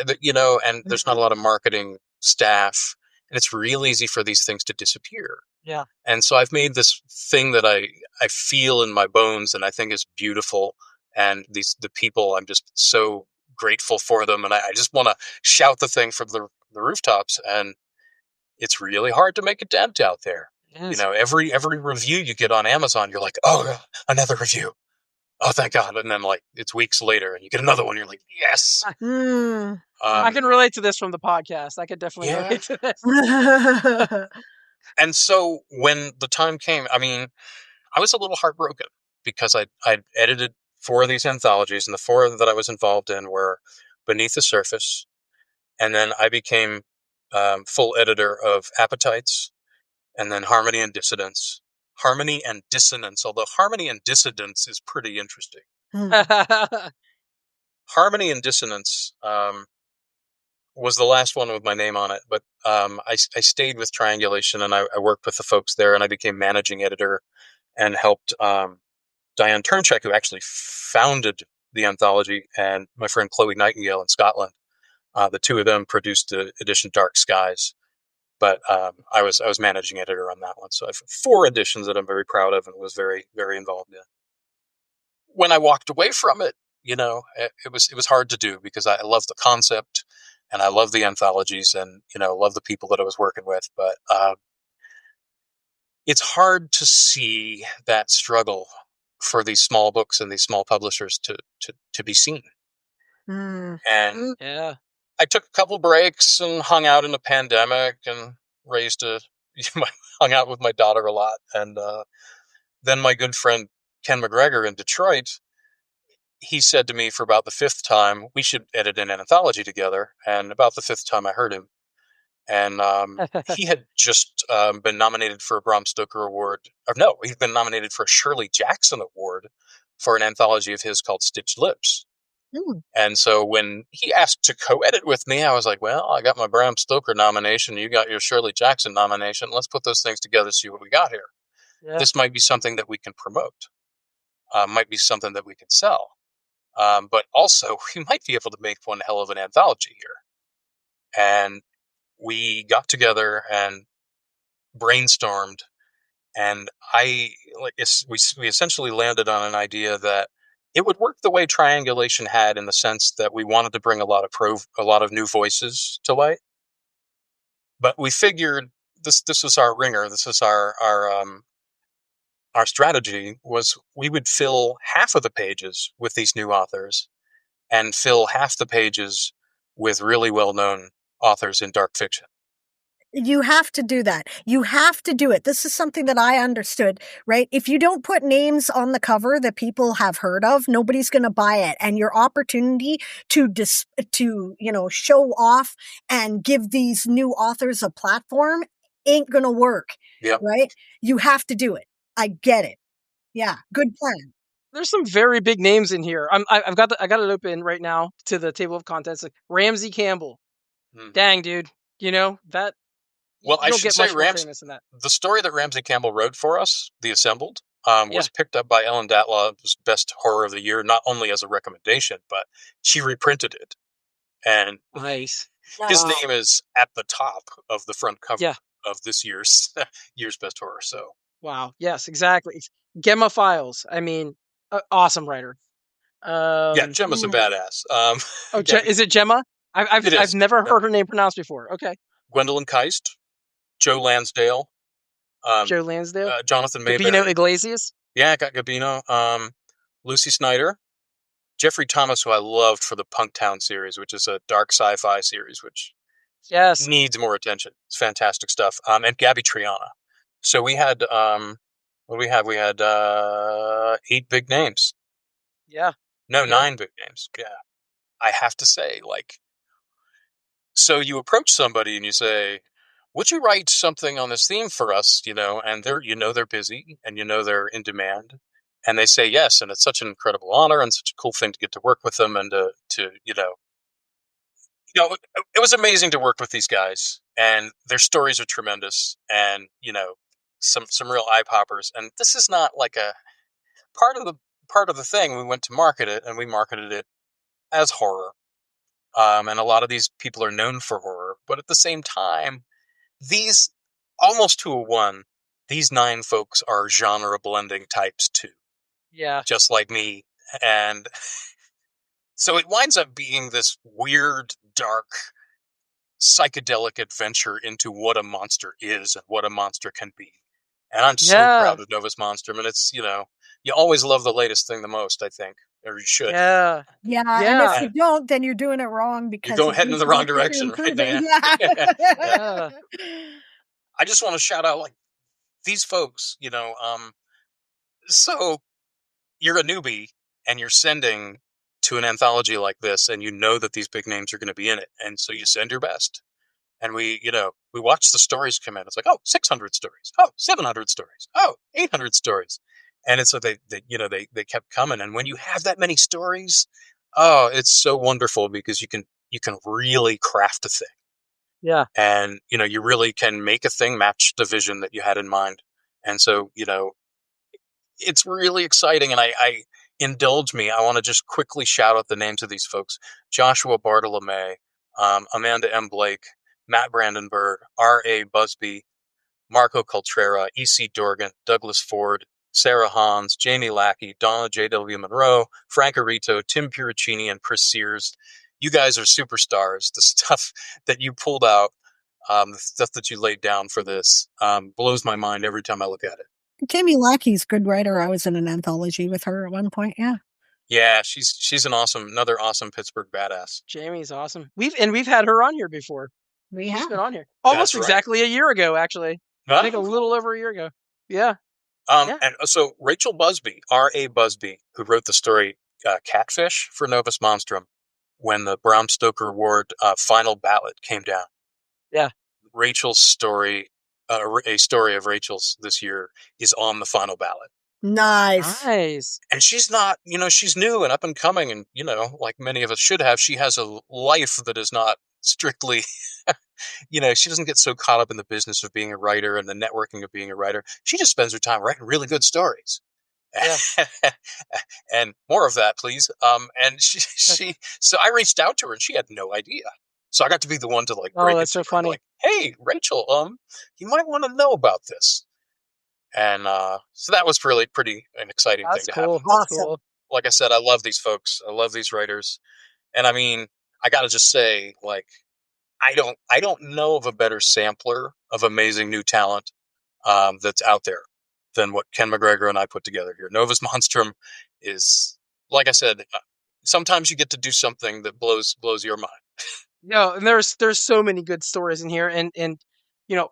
and there's not a lot of marketing staff. And it's real easy for these things to disappear. Yeah. And so I've made this thing that I feel in my bones and I think is beautiful. And the people, I'm just so grateful for them. And I just want to shout the thing from the rooftops. And it's really hard to make a dent out there. Every review you get on Amazon, you're like, oh, another review. Oh, thank God. And then it's weeks later and you get another one. You're like, yes. I can relate to this from the podcast. I could definitely relate to this. And so when the time came, I was a little heartbroken because I'd edited 4 of these anthologies, and the 4 that I was involved in were Beneath the Surface. And then I became full editor of Appetites. and then Harmony and Dissonance. Harmony and Dissonance, although Harmony and Dissidence is pretty interesting. Harmony and Dissonance was the last one with my name on it, but I stayed with Triangulation, and I worked with the folks there, and I became managing editor and helped Diane, who actually founded the anthology, and my friend Chloe Nightingale in Scotland. The two of them produced the edition Dark Skies, but I was managing editor on that one. So I have 4 editions that I'm very proud of and was very, very involved in. When I walked away from it, it was hard to do because I love the concept and I love the anthologies and, love the people that I was working with. But it's hard to see that struggle for these small books and these small publishers to be seen. And yeah, I took a couple breaks and hung out in the pandemic and hung out with my daughter a lot. And then my good friend Ken McGregor in Detroit, he said to me for about the 5th time, we should edit an anthology together. And about the 5th time I heard him. And he had just been nominated for a Bram Stoker Award. Or no, he'd been nominated for a Shirley Jackson Award for an anthology of his called Stitched Lips. And so when he asked to co-edit with me, I was like, well, I got my Bram Stoker nomination. You got your Shirley Jackson nomination. Let's put those things together, see what we got here. Yeah. This might be something that we can promote. Might be something that we can sell. But also, we might be able to make one hell of an anthology here. And we got together and brainstormed. And we essentially landed on an idea that it would work the way Triangulation had, in the sense that we wanted to bring a lot of new voices to light. But we figured this was our ringer. This is our strategy was we would fill half of the pages with these new authors and fill half the pages with really well-known authors in dark fiction. You have to do that. You have to do it. This is something that I understood, right? If you don't put names on the cover that people have heard of, nobody's going to buy it. And your opportunity to show off and give these new authors a platform ain't going to work. Yep. Right? You have to do it. I get it. Yeah. Good plan. There's some very big names in here. I got it open right now to the table of contents. Like Ramsey Campbell. Dang, dude. That. Well, I should say the story that Ramsey Campbell wrote for us, The Assembled, was picked up by Ellen Datlaw's Best Horror of the Year, not only as a recommendation, but she reprinted it. And nice. His name is at the top of the front cover of this year's Best Horror. So wow. Yes, exactly. Gemma Files. I mean, awesome writer. Gemma's a badass. Is it Gemma? I've never heard her name pronounced before. Okay. Gwendolyn Keist. Joe Lansdale. Jonathan Mayberry. Gabino Iglesias? Yeah, I got Gabino. Lucy Snyder. Jeffrey Thomas, who I loved for the Punktown series, which is a dark sci-fi series, which needs more attention. It's fantastic stuff. And Gabby Triana. So we had, what do we have? We had 8 big names. Yeah. No, 9 big names. Yeah. I have to say, so you approach somebody and you say, would you write something on this theme for us? And they're busy and they're in demand, and they say yes. And it's such an incredible honor and such a cool thing to get to work with them and to it was amazing to work with these guys, and their stories are tremendous, and some real eye poppers. And this is not like a part of the thing. We went to market it, and we marketed it as horror. And a lot of these people are known for horror, but at the same time, these, almost to a one, these 9 folks are genre blending types too. Yeah. Just like me. And so it winds up being this weird, dark, psychedelic adventure into what a monster is and what a monster can be. And I'm so proud of Novus Monstrum. And it's, you always love the latest thing the most, I think. Or you should. Yeah. And if you don't, then you're doing it wrong, because you're heading in the wrong direction, right, Diane? Yeah. I just want to shout out these folks, so you're a newbie and you're sending to an anthology like this, and that these big names are going to be in it, and so you send your best. And we we watch the stories come in. It's like, oh, 600 stories. Oh, 700 stories. Oh, 800 stories. And it's so they kept coming. And when you have that many stories, oh, it's so wonderful because you can really craft a thing. Yeah. And, you really can make a thing match the vision that you had in mind. And so, it's really exciting. And I indulge me. I want to just quickly shout out the names of these folks: Joshua Bartolome, Amanda M. Blake, Matt Brandenburg, R.A. Busby, Marco Coltrera, E.C. Dorgan, Douglas Ford, Sarah Hans, Jamie Lackey, Donna J.W. Monroe, Frank Arito, Tim Puricini, and Chris Sears. You guys are superstars. The stuff that you pulled out, the stuff that you laid down for this, blows my mind every time I look at it. Jamie Lackey's a good writer. I was in an anthology with her at one point. Yeah. Yeah, she's another awesome Pittsburgh badass. Jamie's awesome. We've had her on here before. We She's have been on here almost exactly a year ago, actually. I think a little over a year ago. Yeah. And so Rachel Busby, R.A. Busby, who wrote the story Catfish for Novus Monstrum, when the Bram Stoker Award final ballot came down. Yeah. Rachel's story, a story of Rachel's this year, is on the final ballot. Nice. And she's not, she's new and up and coming, and, like many of us should have, she has a life that is not strictly, she doesn't get so caught up in the business of being a writer and the networking of being a writer. She just spends her time writing really good stories. Yeah. And more of that, please. And so I reached out to her and she had no idea. So I got to be the one to break it that's so funny. Like, hey, Rachel, you might want to know about this. And so that was really an exciting thing to have. Awesome. Cool. Like I said, I love these folks. I love these writers. And I mean, I got to just say, I don't know of a better sampler of amazing new talent that's out there than what Ken McGregor and I put together here. Novus Monstrum is, like I said, sometimes you get to do something that blows your mind. No, and there's so many good stories in here, and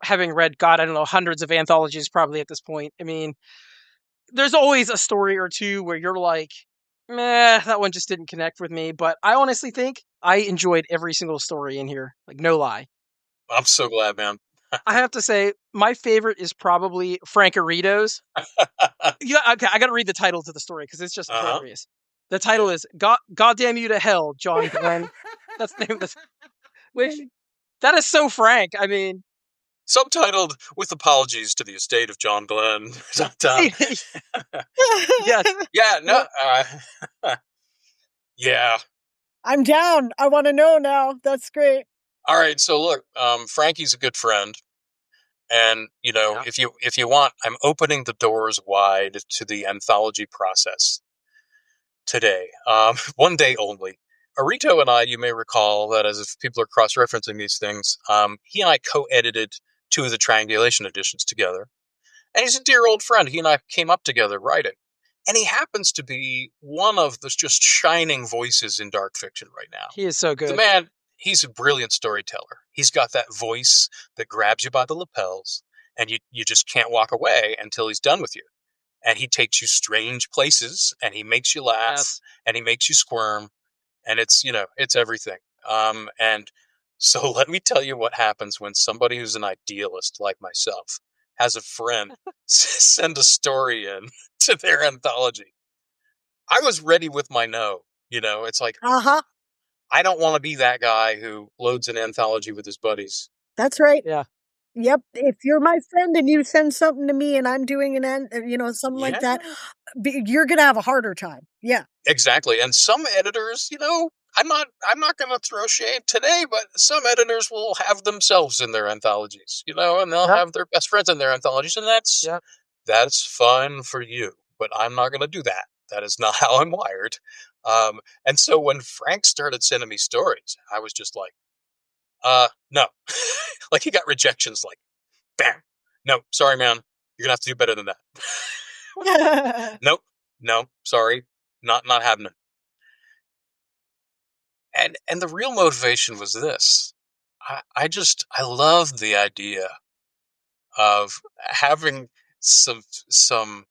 having read, God, I don't know, hundreds of anthologies probably at this point. I mean, there's always a story or two where you're like, meh, that one just didn't connect with me. But I honestly think I enjoyed every single story in here. No lie. I'm so glad, man. I have to say, my favorite is probably Frank Arito's. Yeah, okay, I got to read the title to the story because it's just hilarious. The title is "God Damn You to Hell, John Glenn." That's the name of the. Which that is so Frank. I mean, subtitled "With apologies to the estate of John Glenn." Yes. Yeah. No. Yeah. I'm down. I want to know now. That's great. All right. So look, Frankie's a good friend. And, if you want, I'm opening the doors wide to the anthology process today. One day only. Arito and I, you may recall that, as if people are cross-referencing these things, he and I co-edited 2 of the Triangulation editions together. And he's a dear old friend. He and I came up together writing. And he happens to be one of the just shining voices in dark fiction right now. He is so good. The man, he's a brilliant storyteller. He's got that voice that grabs you by the lapels, and you just can't walk away until he's done with you. And he takes you strange places, and he makes you laugh, and he makes you squirm, and it's everything. And so let me tell you what happens when somebody who's an idealist like myself has a friend send a story in to their anthology. I was ready with my no. It's like, I don't want to be that guy who loads an anthology with his buddies. That's right. Yeah. Yep. If you're my friend and you send something to me and I'm doing something like that, you're going to have a harder time. Yeah. Exactly. And some editors, I'm not going to throw shade today, but some editors will have themselves in their anthologies, and they'll have their best friends in their anthologies, and that's fine for you. But I'm not going to do that. That is not how I'm wired. And so when Frank started sending me stories, I was just like, no. Like, he got rejections like, bam. No, sorry, man. You're going to have to do better than that. Nope. No, sorry. Not happening. And the real motivation was this. I love the idea of having some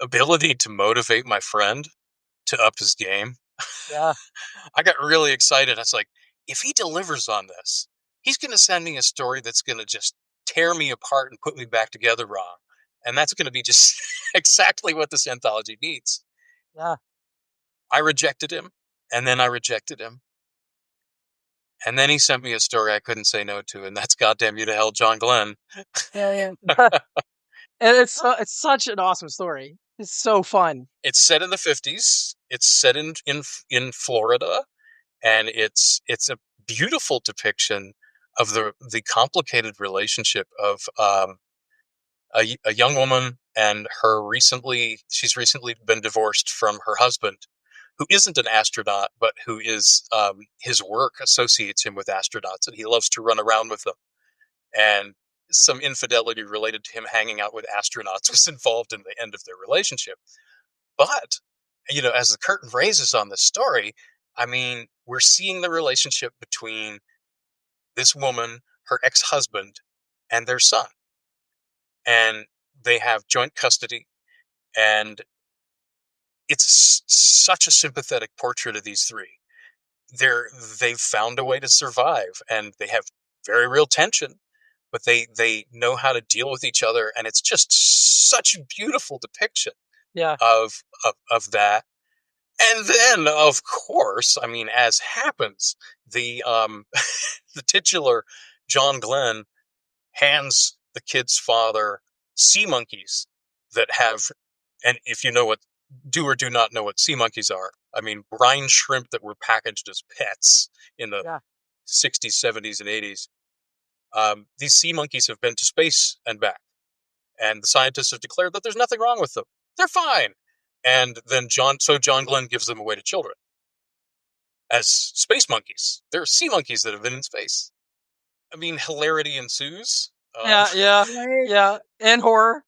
ability to motivate my friend to up his game. Yeah. I got really excited. I was like, if he delivers on this, he's going to send me a story that's going to just tear me apart and put me back together wrong. And that's going to be just exactly what this anthology needs. Yeah. I rejected him, and then I rejected him. And then he sent me a story I couldn't say no to, and that's Goddamn You to Hell, John Glenn. Yeah. And it's such an awesome story. It's so fun. It's set in the 50s. It's set in Florida, and it's a beautiful depiction of the complicated relationship of a young woman and she's recently been divorced from her husband, who isn't an astronaut, but who is, his work associates him with astronauts, and he loves to run around with them. And some infidelity related to him hanging out with astronauts was involved in the end of their relationship. But, as the curtain raises on this story, I mean, we're seeing the relationship between this woman, her ex-husband, and their son. And they have joint custody, and it's such a sympathetic portrait of these three. They've found a way to survive, and they have very real tension, but they know how to deal with each other, and it's just such a beautiful depiction of that. And then, of course, I mean, as happens, the the titular John Glenn hands the kid's father sea monkeys that have, and if you know what, do or do not know what sea monkeys are, I mean, brine shrimp that were packaged as pets in the 60s, 70s, and 80s. These sea monkeys have been to space and back, and the scientists have declared that there's nothing wrong with them. They're fine. And then John Glenn gives them away to children as space monkeys. They're sea monkeys that have been in space. I mean, hilarity ensues. Yeah, and horror.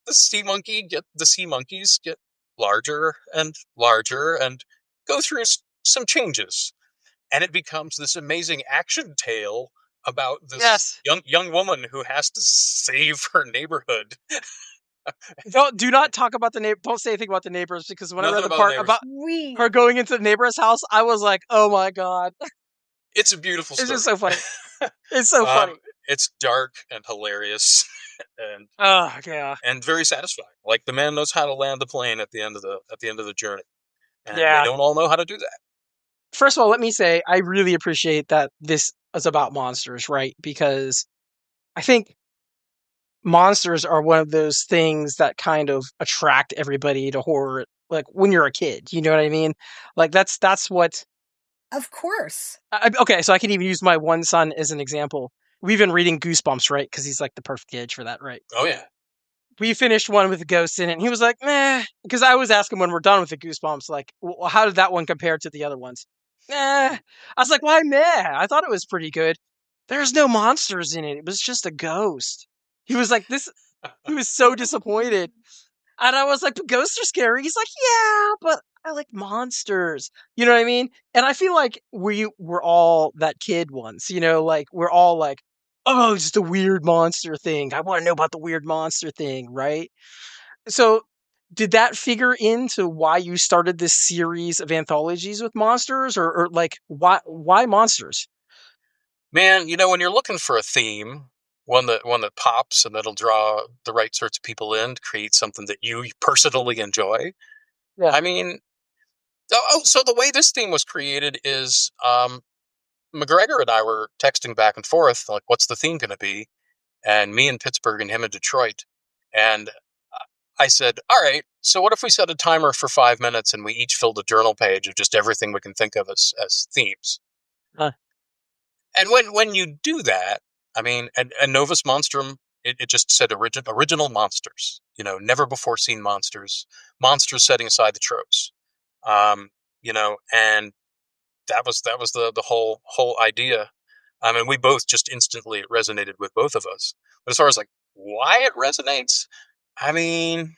The sea monkeys get larger and larger and go through some changes, and it becomes this amazing action tale about this young woman who has to save her neighborhood. Do not talk about don't say anything about the neighbors, because when I read the part about her going into the neighbor's house, I was like, oh my God. It's a beautiful story. It's just so funny. It's so funny. It's dark and hilarious and and very satisfying. Like, the man knows how to land the plane at the end of the journey. And they don't all know how to do that. First of all, let me say I really appreciate that this is about monsters, right? Because I think monsters are one of those things that kind of attract everybody to horror, like when you're a kid. You know what I mean? Like that's what. Of course. Okay, so I can even use my one son as an example. We've been reading Goosebumps, right? Because he's like the perfect age for that, right? Oh yeah. We finished one with the ghosts in it, and he was like, meh. Because I always ask him when we're done with the Goosebumps, like, well, how did that one compare to the other ones? I was like, why meh? I thought it was pretty good. There's no monsters in it. It was just a ghost. He was like, he was so disappointed. And I was like, but ghosts are scary. He's like, yeah, but I like monsters. You know what I mean? And I feel like we were all that kid once, like we're all like, oh, just a weird monster thing. I want to know about the weird monster thing, right? So did that figure into why you started this series of anthologies with monsters, or like why monsters? Man, when you're looking for a theme, one that pops and that'll draw the right sorts of people in to create something that you personally enjoy. Yeah. I mean, so the way this theme was created is McGregor and I were texting back and forth, like, what's the theme going to be? And me in Pittsburgh and him in Detroit. And I said, all right, so what if we set a timer for 5 minutes and we each filled a journal page of just everything we can think of as themes? And when you do that, I mean, and Novus Monstrum, it just said original monsters, never before seen monsters setting aside the tropes, and that was the whole idea. I mean, we both just instantly, it resonated with both of us. But as far as like why it resonates, I mean,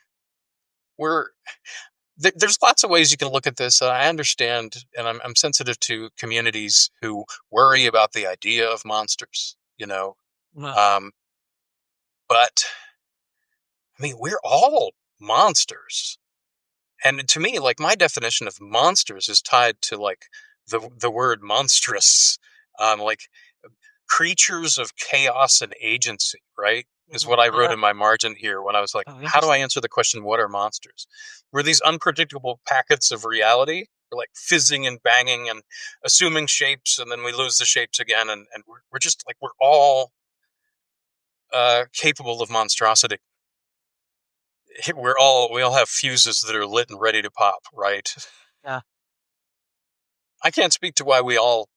there's lots of ways you can look at this. I understand, and I'm sensitive to communities who worry about the idea of monsters, but I mean, we're all monsters. And to me, like, my definition of monsters is tied to like the word monstrous. Like, creatures of chaos and agency, right? Is what I wrote in my margin here when I was like, how do I answer the question, what are monsters? We're these unpredictable packets of reality. We're like fizzing and banging and assuming shapes, and then we lose the shapes again, and we're just like, we're all capable of monstrosity. We all have fuses that are lit and ready to pop, right? Yeah. I can't speak to why we all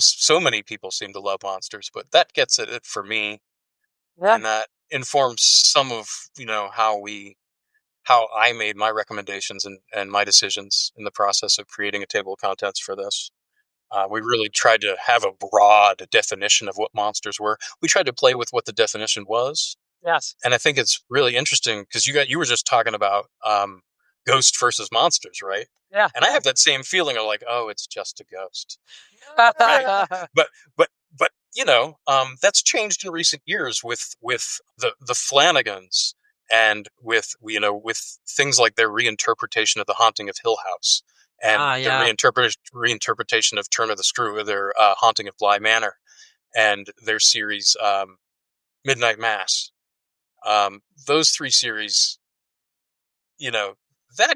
so many people seem to love monsters, but that gets it for me. Yeah. And that informs some of, how I made my recommendations and my decisions in the process of creating a table of contents for this. We really tried to have a broad definition of what monsters were. We tried to play with what the definition was. Yes. And I think it's really interesting because you were just talking about ghost versus monsters, right? Yeah. And I have that same feeling of like, oh, it's just a ghost. Right? But that's changed in recent years with the Flanagans and with things like their reinterpretation of The Haunting of Hill House and their reinterpretation of Turn of the Screw, their Haunting of Bly Manor, and their series Midnight Mass. Those three series, that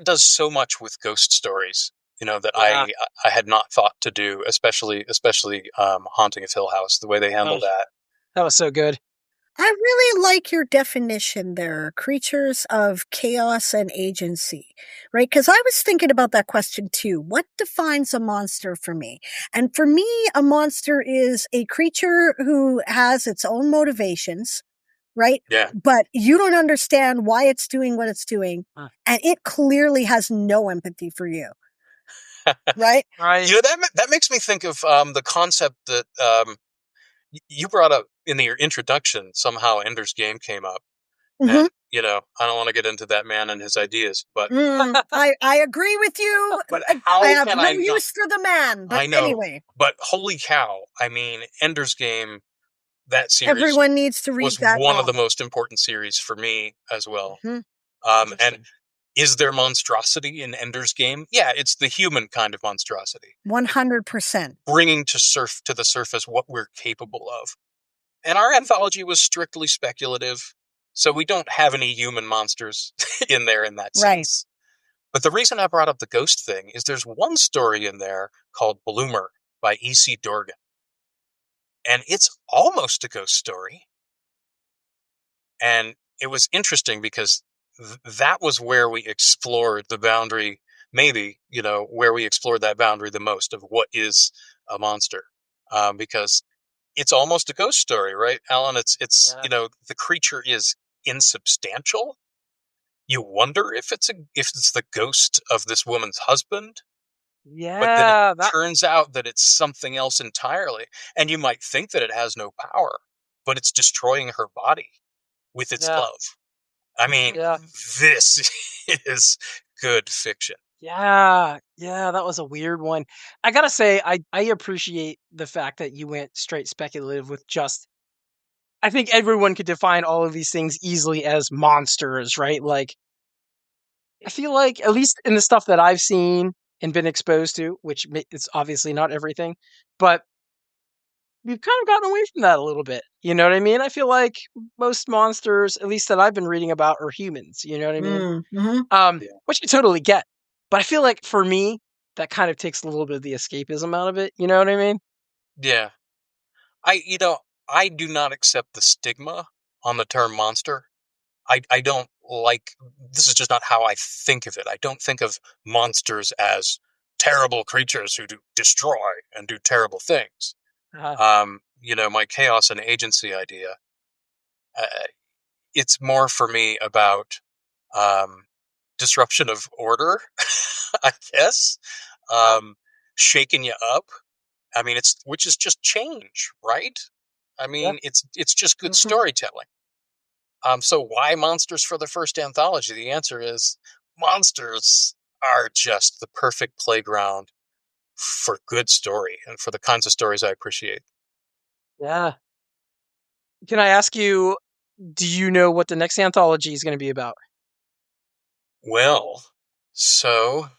does so much with ghost stories, that I had not thought to do, especially Haunting of Hill House, the way they handle that. That was so good. I really like your definition there, creatures of chaos and agency, right? Because I was thinking about that question too. What defines a monster for me? And for me, a monster is a creature who has its own motivations, right? Yeah. But you don't understand why it's doing what it's doing. And it clearly has no empathy for you. Right? Right. That makes me think of the concept that you brought up in your introduction. Somehow Ender's Game came up. Mm-hmm. And, I don't want to get into that man and his ideas, but I agree with you. But how I have can no I use for the man. But I know, anyway. But holy cow. I mean, Ender's Game, that series everyone needs to read was that one novel. of the most important series for me as well. Mm-hmm. And is there monstrosity in Ender's Game? Yeah, it's the human kind of monstrosity. 100%. Bringing to the surface what we're capable of. And our anthology was strictly speculative, so we don't have any human monsters in there in that sense. But the reason I brought up the ghost thing is there's one story in there called Bloomer by E.C. Dorgan. And it's almost a ghost story. And it was interesting because that was where we explored the boundary, maybe, where we explored that boundary the most of what is a monster. Because it's almost a ghost story, right, Alan? It's the creature is insubstantial. You wonder if it's the ghost of this woman's husband. Yeah. But then it turns out that it's something else entirely. And you might think that it has no power, but it's destroying her body with its love. I mean, this is good fiction. Yeah, that was a weird one. I gotta say, I appreciate the fact that you went straight speculative with just. I think everyone could define all of these things easily as monsters, right? Like, I feel like, at least in the stuff that I've seen and been exposed to, which it's obviously not everything, but we've kind of gotten away from that a little bit. You know what I mean? I feel like most monsters, at least that I've been reading about, are humans. You know what I mean? Mm-hmm. Which I totally get. But I feel like for me, that kind of takes a little bit of the escapism out of it. You know what I mean? Yeah. I do not accept the stigma on the term monster. I don't like, this is just not how I think of it. I don't think of monsters as terrible creatures who destroy and do terrible things. My chaos and agency idea, it's more for me about disruption of order, I guess, shaking you up. I mean, which is just change, right? I mean, it's just good storytelling. So why monsters for the first anthology? The answer is monsters are just the perfect playground for good story and for the kinds of stories I appreciate. Yeah. Can I ask you, do you know what the next anthology is going to be about? Well, so,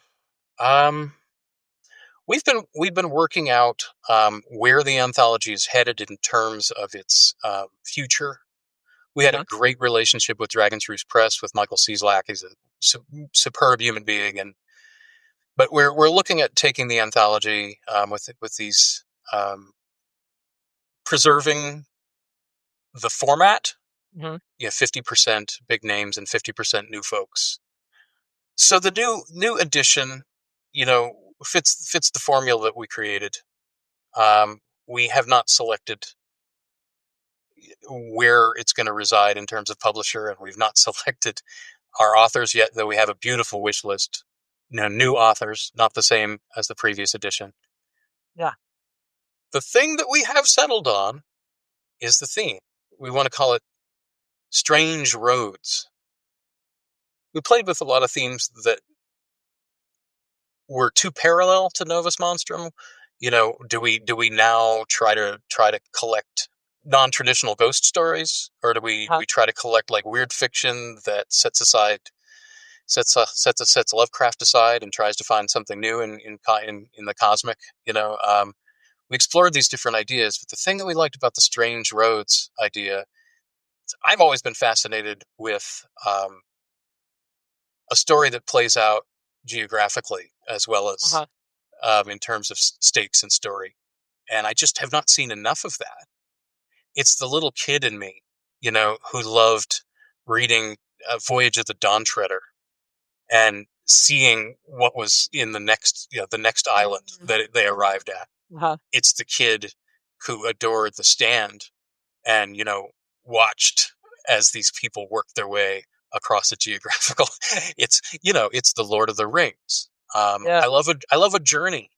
we've been working out where the anthology is headed in terms of its future. We had a great relationship with Dragon's Roost Press with Michael Cieslak. He's a superb human being, but we're looking at taking the anthology with these preserving the format. Mm-hmm. 50% big names and 50% new folks. So the new edition, fits the formula that we created. We have not selected where it's going to reside in terms of publisher, and we've not selected our authors yet, though we have a beautiful wish list. New authors, not the same as the previous edition. Yeah. The thing that we have settled on is the theme. We want to call it Strange Roads. We played with a lot of themes that were too parallel to Novus Monstrum. Do we now try to collect non-traditional ghost stories, or do we try to collect like weird fiction that sets Lovecraft aside and tries to find something new in the cosmic? We explored these different ideas, but the thing that we liked about the Strange Roads idea is I've always been fascinated with a story that plays out geographically as well as in terms of stakes and story. And I just have not seen enough of that. It's the little kid in me, who loved reading Voyage of the Dawn Treader and seeing what was in the next island that they arrived at. It's the kid who adored The Stand and, watched as these people worked their way across a geographical. It's the Lord of the Rings. I love a journey.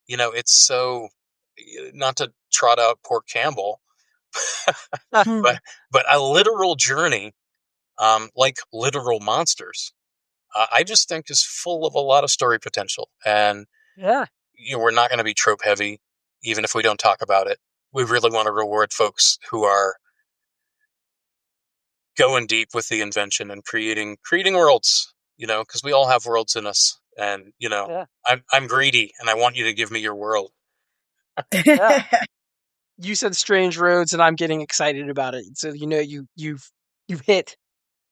It's so, not to trot out Port Campbell, but a literal journey, like literal monsters, I just think is full of a lot of story potential. And we're not going to be trope heavy, even if we don't talk about it. We really want to reward folks who are going deep with the invention and creating worlds, because we all have worlds in us. And, I'm greedy and I want you to give me your world. You said Strange Roads and I'm getting excited about it. So, you've hit.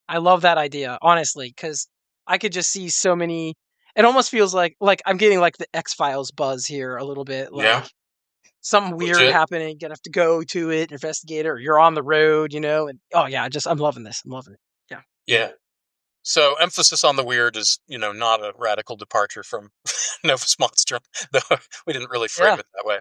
I love that idea, honestly, because I could just see so many. It almost feels like I'm getting like the X-Files buzz here a little bit. Like something weird happening, you have to go to it, investigate it, or you're on the road, and I'm loving this. I'm loving it. Yeah. Yeah. So emphasis on the weird is, not a radical departure from Novus Monstrum, though we didn't really frame it that way.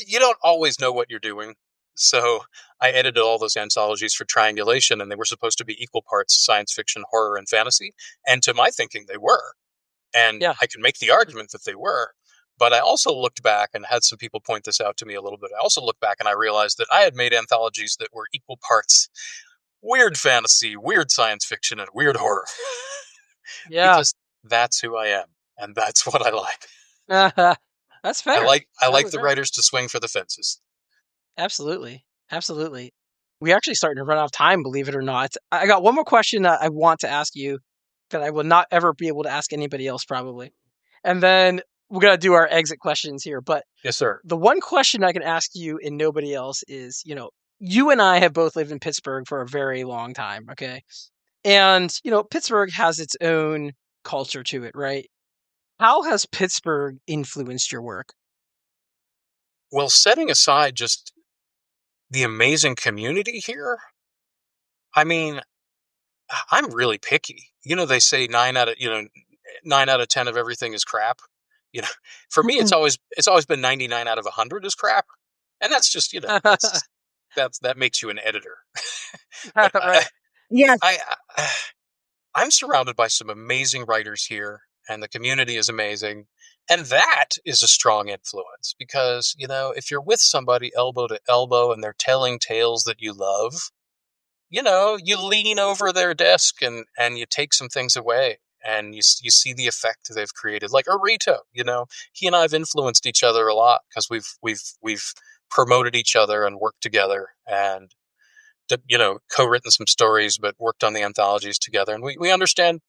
You don't always know what you're doing. So I edited all those anthologies for Triangulation, and they were supposed to be equal parts science fiction, horror, and fantasy. And to my thinking, they were. And I can make the argument that they were. But I also looked back and had some people point this out to me a little bit. I also looked back and I realized that I had made anthologies that were equal parts weird fantasy, weird science fiction, and weird horror. Because that's who I am, and that's what I like. That's fair. I like the writers to swing for the fences. Absolutely. We're actually starting to run out of time, believe it or not. I got one more question that I want to ask you that I will not ever be able to ask anybody else, probably. And then we're going to do our exit questions here. But yes, sir. The one question I can ask you and nobody else is, you and I have both lived in Pittsburgh for a very long time, okay? And, Pittsburgh has its own culture to it, right? How has Pittsburgh influenced your work? Well, setting aside just the amazing community here, I mean, I'm really picky. They say 9 out of 10 of everything is crap. For me, it's always been 99 out of 100 is crap. And that's just, that makes you an editor. Right. Yes. I'm surrounded by some amazing writers here, and the community is amazing. And that is a strong influence because, if you're with somebody elbow to elbow and they're telling tales that you love, you lean over their desk and you take some things away and you see the effect they've created. Like Arito, he and I have influenced each other a lot because we've promoted each other and worked together and, co-written some stories, but worked on the anthologies together. And we understand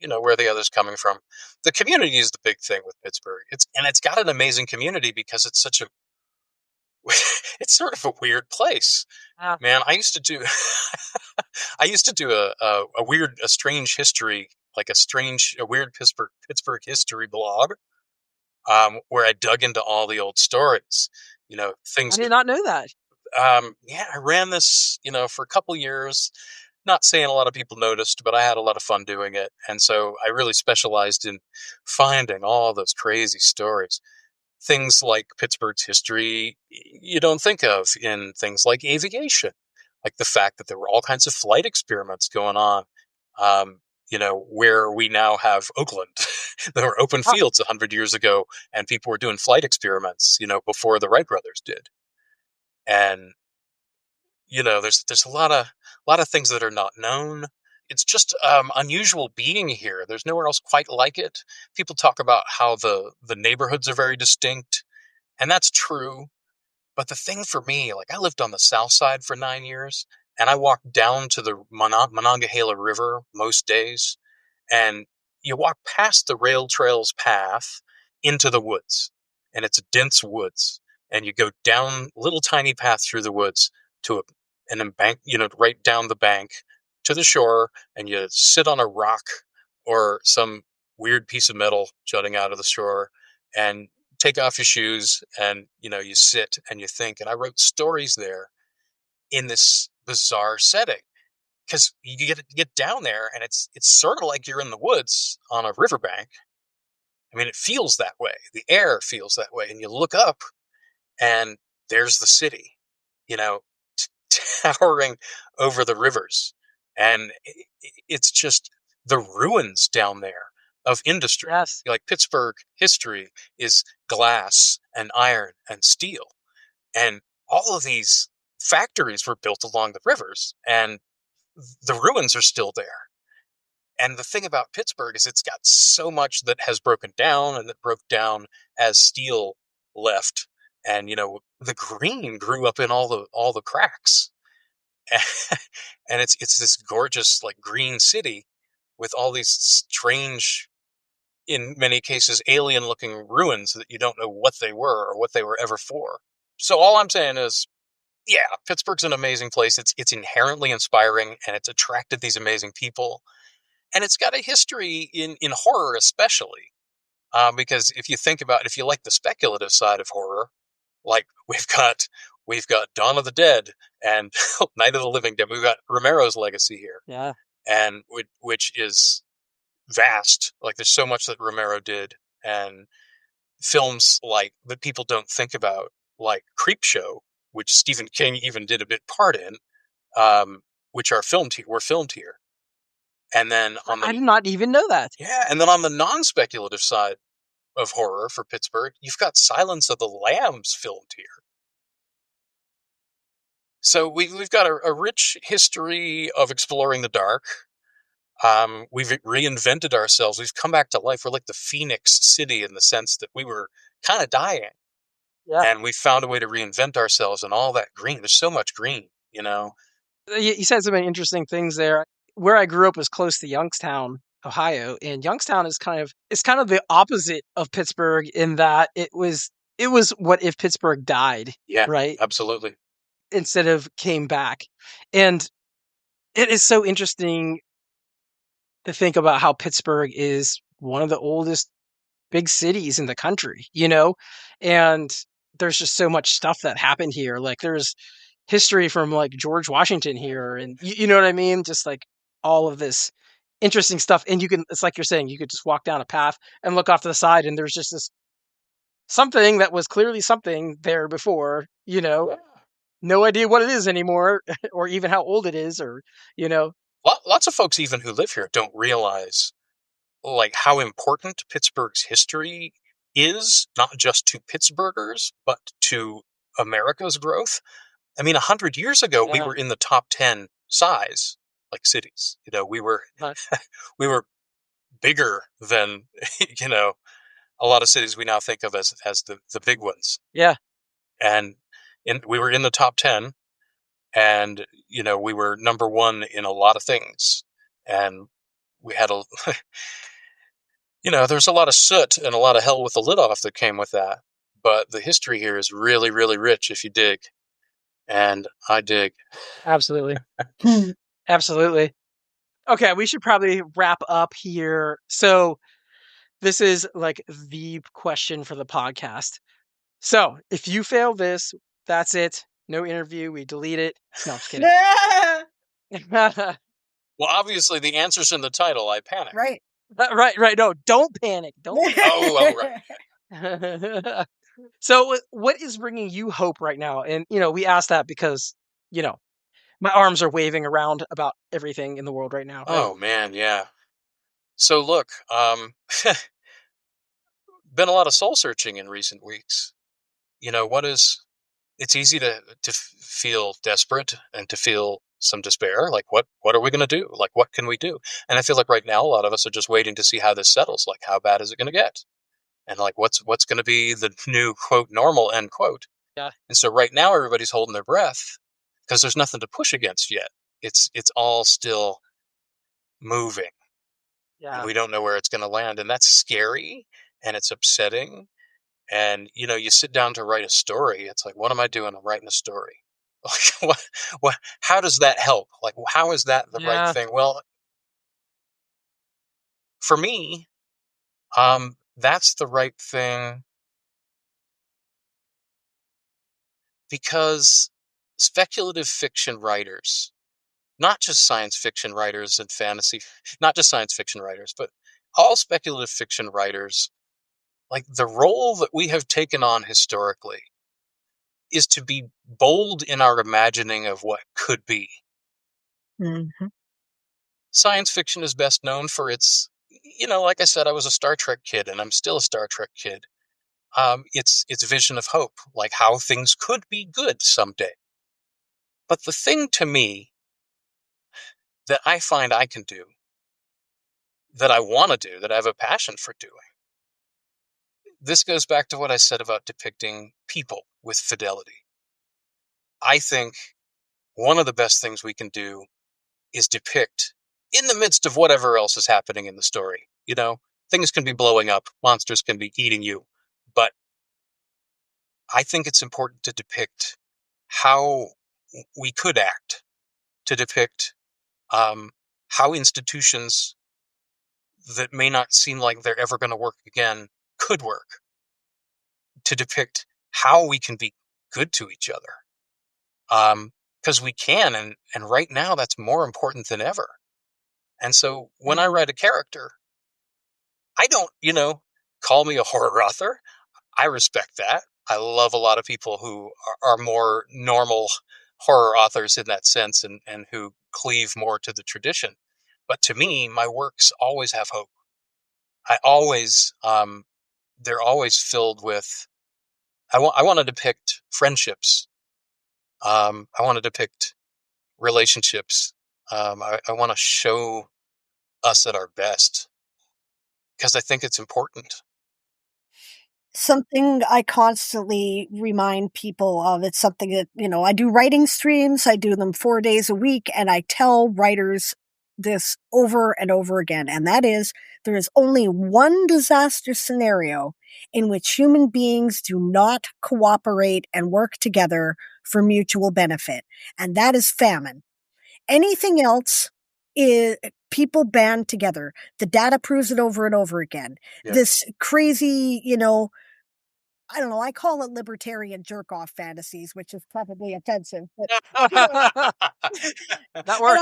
where the other's coming from. The community is the big thing with Pittsburgh. It's got an amazing community because it's such a it's sort of a weird place. Man, I used to do a strange history, like a weird Pittsburgh history blog, where I dug into all the old stories, things. I did not know that. Yeah, I ran this, for a couple years. Not saying a lot of people noticed, but I had a lot of fun doing it. And so I really specialized in finding all those crazy stories. Things like Pittsburgh's history you don't think of in things like aviation, like the fact that there were all kinds of flight experiments going on, where we now have Oakland. There were open fields 100 years ago, and people were doing flight experiments, before the Wright brothers did. And there's a lot of things that are not known. It's just unusual being here. There's nowhere else quite like it. People talk about how the neighborhoods are very distinct, and that's true. But the thing for me, like, I lived on the south side for 9 years, and I walked down to the Monongahela River most days, and you walk past the rail trails path into the woods, and it's a dense woods, and you go down a little tiny path through the woods to an embank, right down the bank to the shore, and you sit on a rock or some weird piece of metal jutting out of the shore, and take off your shoes, and you sit and you think. And I wrote stories there in this bizarre setting, because you get down there, and it's sort of like you're in the woods on a riverbank. I mean, it feels that way. The air feels that way, and you look up, and there's the city, towering over the rivers, and it's just the ruins down there of industry. Yes. Like, Pittsburgh history is glass and iron and steel, and all of these factories were built along the rivers, and the ruins are still there. And the thing about Pittsburgh is it's got so much that has broken down, and that broke down as steel left, and the green grew up in all the cracks. And it's this gorgeous, like, green city with all these strange, in many cases alien looking ruins that you don't know what they were or what they were ever for. So all I'm saying is, yeah, Pittsburgh's an amazing place. It's inherently inspiring, and it's attracted these amazing people. And it's got a history in horror, especially, because if you like the speculative side of horror, like, we've got Dawn of the Dead and Night of the Living Dead. We've got Romero's legacy here, Yeah. and which is vast. Like, there's so much that Romero did, and films like that people don't think about, like Creepshow, which Stephen King even did a bit part in, which were filmed here. And then I did not even know that. Yeah, and then on the non-speculative side of horror for Pittsburgh, you've got Silence of the Lambs filmed here. So we've got a rich history of exploring the dark. We've reinvented ourselves. We've come back to life. We're like the Phoenix City, in the sense that we were kind of dying. Yeah. And we found a way to reinvent ourselves, and all that green. There's so much green, You said so many interesting things there. Where I grew up was close to Youngstown, Ohio, and Youngstown is kind of the opposite of Pittsburgh, in that it was what if Pittsburgh died, Yeah, right? absolutely. Instead of came back. And it is so interesting to think about how Pittsburgh is one of the oldest big cities in the country, and there's just so much stuff that happened here. Like, there's history from, like, George Washington here, and you know what I mean? Just like all of this interesting stuff. And it's like you're saying, you could just walk down a path and look off to the side, and there's just this something that was clearly something there before, no idea what it is anymore, or even how old it is, or, Lots of folks, even who live here, don't realize, like, how important Pittsburgh's history is, not just to Pittsburghers, but to America's growth. I mean, 100 years ago, we were in the top 10 size, like, cities. We were we were bigger than a lot of cities we now think of as the big ones. Yeah. And we were in the top 10, and we were number one in a lot of things, and we had a, there's a lot of soot and a lot of hell with the lid off that came with that. But the history here is really, really rich if you dig. And I dig. Absolutely. Absolutely. Okay, we should probably wrap up here. So this is like the question for the podcast. So if you fail this, that's it. No interview. We delete it. No, I'm just kidding. Well, obviously the answer's in the title. I panic. Right. Right. No, don't panic. Don't. Right. So what is bringing you hope right now? And, we asked that because, my arms are waving around about everything in the world right now. Oh, man, yeah. So look, been a lot of soul searching in recent weeks. It's easy to feel desperate and to feel some despair. Like, what are we going to do? Like, what can we do? And I feel like right now, a lot of us are just waiting to see how this settles. Like, how bad is it going to get? And like, what's going to be the new quote normal end quote? Yeah. And so right now, everybody's holding their breath because there's nothing to push against yet. It's all still moving. Yeah. And we don't know where it's going to land. And that's scary and it's upsetting. And, you sit down to write a story. It's like, what am I doing? I'm writing a story. Like, what, how does that help? Like, how is that the right thing? Well, for me, that's the right thing because speculative fiction writers, not just science fiction writers and fantasy, not just science fiction writers, but all speculative fiction writers, like the role that we have taken on historically is to be bold in our imagining of what could be. Mm-hmm. Science fiction is best known for its, like I said, I was a Star Trek kid and I'm still a Star Trek kid. It's vision of hope, like how things could be good someday. But the thing to me that I find I can do, that I want to do, that I have a passion for doing, this goes back to what I said about depicting people with fidelity. I think one of the best things we can do is depict, in the midst of whatever else is happening in the story, things can be blowing up, monsters can be eating you, but I think it's important to depict how we could act, to depict how institutions that may not seem like they're ever going to work again could work, to depict how we can be good to each other. Because we can, and right now that's more important than ever. And so when I write a character, I don't, call me a horror author. I respect that. I love a lot of people who are more normal horror authors in that sense and who cleave more to the tradition. But to me, my works always have hope. They're always filled with, I want to depict friendships. I want to depict relationships. I want to show us at our best because I think it's important. Something I constantly remind people of. It's something that, I do writing streams. I do them 4 days a week, and I tell writers this over and over again. And that is, there is only one disaster scenario in which human beings do not cooperate and work together for mutual benefit. And that is famine. Anything else is people band together. The data proves it over and over again. Yeah. This crazy, I don't know, I call it libertarian jerk-off fantasies, which is probably offensive. But, that works.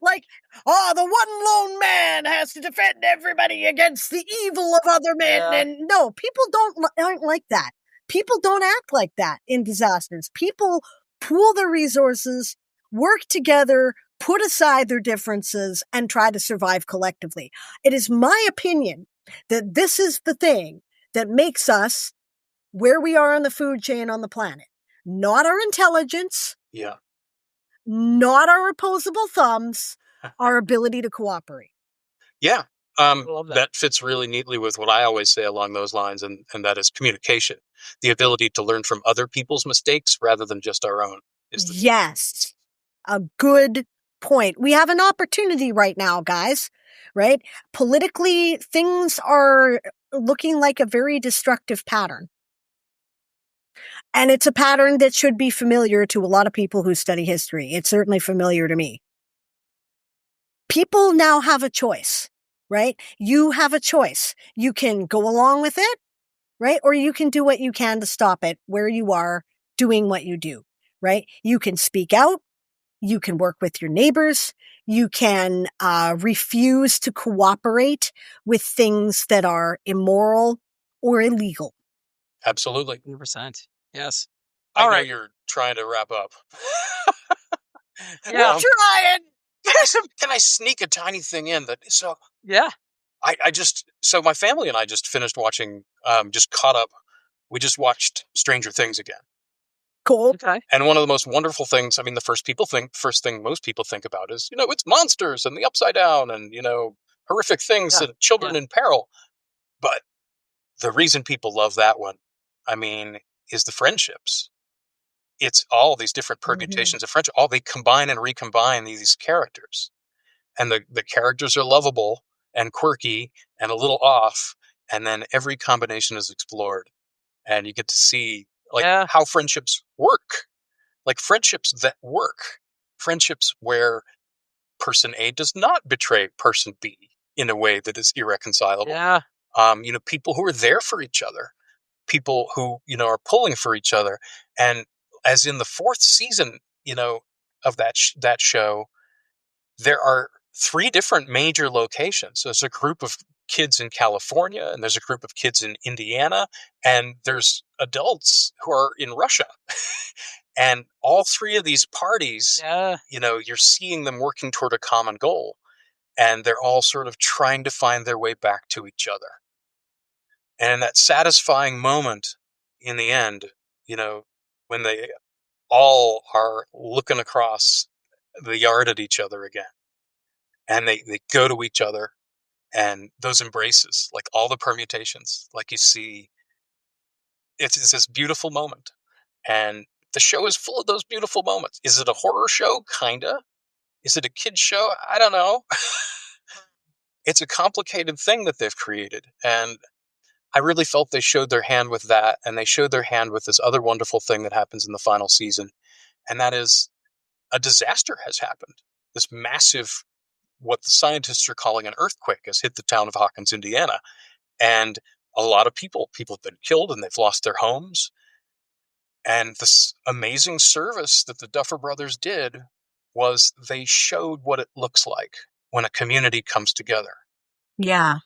Like, the one lone man has to defend everybody against the evil of other men. Yeah. And no, people aren't like that. People don't act like that in disasters. People pool their resources, work together, put aside their differences, and try to survive collectively. It is my opinion that this is the thing that makes us where we are on the food chain on the planet. Not our intelligence. Yeah. Not our opposable thumbs. Our ability to cooperate. Yeah. That fits really neatly with what I always say along those lines, and that is communication. The ability to learn from other people's mistakes rather than just our own. Yes. A good point. We have an opportunity right now, guys, right? Politically, things are looking like a very destructive pattern. And it's a pattern that should be familiar to a lot of people who study history. It's certainly familiar to me. People now have a choice, right? You have a choice. You can go along with it, right? Or you can do what you can to stop it where you are doing what you do, right? You can speak out. You can work with your neighbors. You can refuse to cooperate with things that are immoral or illegal. Absolutely. 100%. Yes. I All know right. you're trying to wrap up. Yeah. We're trying. Can I sneak a tiny thing in that? So Yeah. so my family and I just finished watching, just caught up. We just watched Stranger Things again. Cool. Okay. And one of the most wonderful things, I mean, the first thing most people think about is, it's monsters and the upside down and, horrific things and children in peril. But the reason people love that one, I mean, is the friendships. It's all these different permutations of friendship. All they combine and recombine these characters. And the characters are lovable and quirky and a little off. And then every combination is explored. And you get to see how friendships work. Like friendships that work. Friendships where person A does not betray person B in a way that is irreconcilable. Yeah. People who are there for each other. People who, are pulling for each other. And as in the fourth season, of that show, there are 3 different major locations. There's a group of kids in California, and there's a group of kids in Indiana, and there's adults who are in Russia. And all 3 of these parties, you're seeing them working toward a common goal, and they're all sort of trying to find their way back to each other. And that satisfying moment in the end, when they all are looking across the yard at each other again, and they go to each other, and those embraces, like all the permutations, like you see, it's this beautiful moment. And the show is full of those beautiful moments. Is it a horror show? Kinda. Is it a kid's show? I don't know. It's a complicated thing that they've created. And I really felt they showed their hand with that. And they showed their hand with this other wonderful thing that happens in the final season. And that is a disaster has happened. This massive, what the scientists are calling an earthquake, has hit the town of Hawkins, Indiana. And a lot of people have been killed and they've lost their homes. And this amazing service that the Duffer Brothers did was they showed what it looks like when a community comes together. Yeah.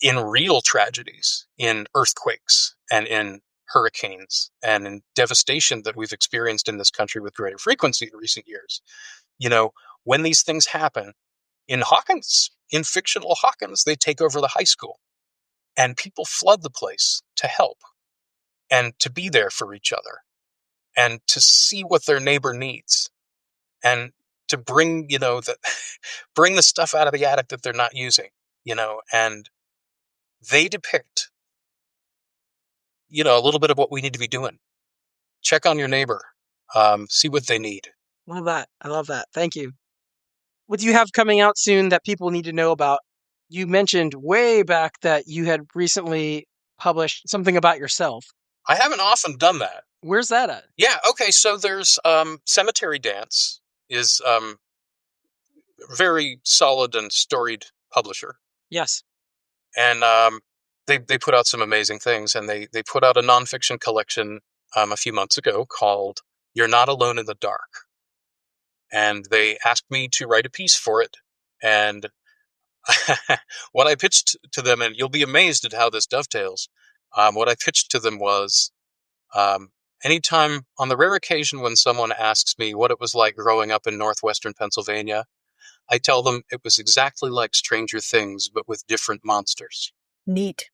In real tragedies, in earthquakes and in hurricanes and in devastation that we've experienced in this country with greater frequency in recent years. When these things happen, in Hawkins, in fictional Hawkins, they take over the high school and people flood the place to help and to be there for each other and to see what their neighbor needs and to bring, bring the stuff out of the attic that they're not using, and they depict, a little bit of what we need to be doing. Check on your neighbor, see what they need. Love that. I love that. Thank you. What do you have coming out soon that people need to know about? You mentioned way back that you had recently published something about yourself. I haven't often done that. Where's that at? Yeah, okay, so there's Cemetery Dance is very solid and storied publisher. Yes. And they put out some amazing things, and they put out a nonfiction collection a few months ago called You're Not Alone in the Dark. And they asked me to write a piece for it. And what I pitched to them, and you'll be amazed at how this dovetails, what I pitched to them was, anytime, on the rare occasion when someone asks me what it was like growing up in northwestern Pennsylvania, I tell them it was exactly like Stranger Things, but with different monsters. Neat.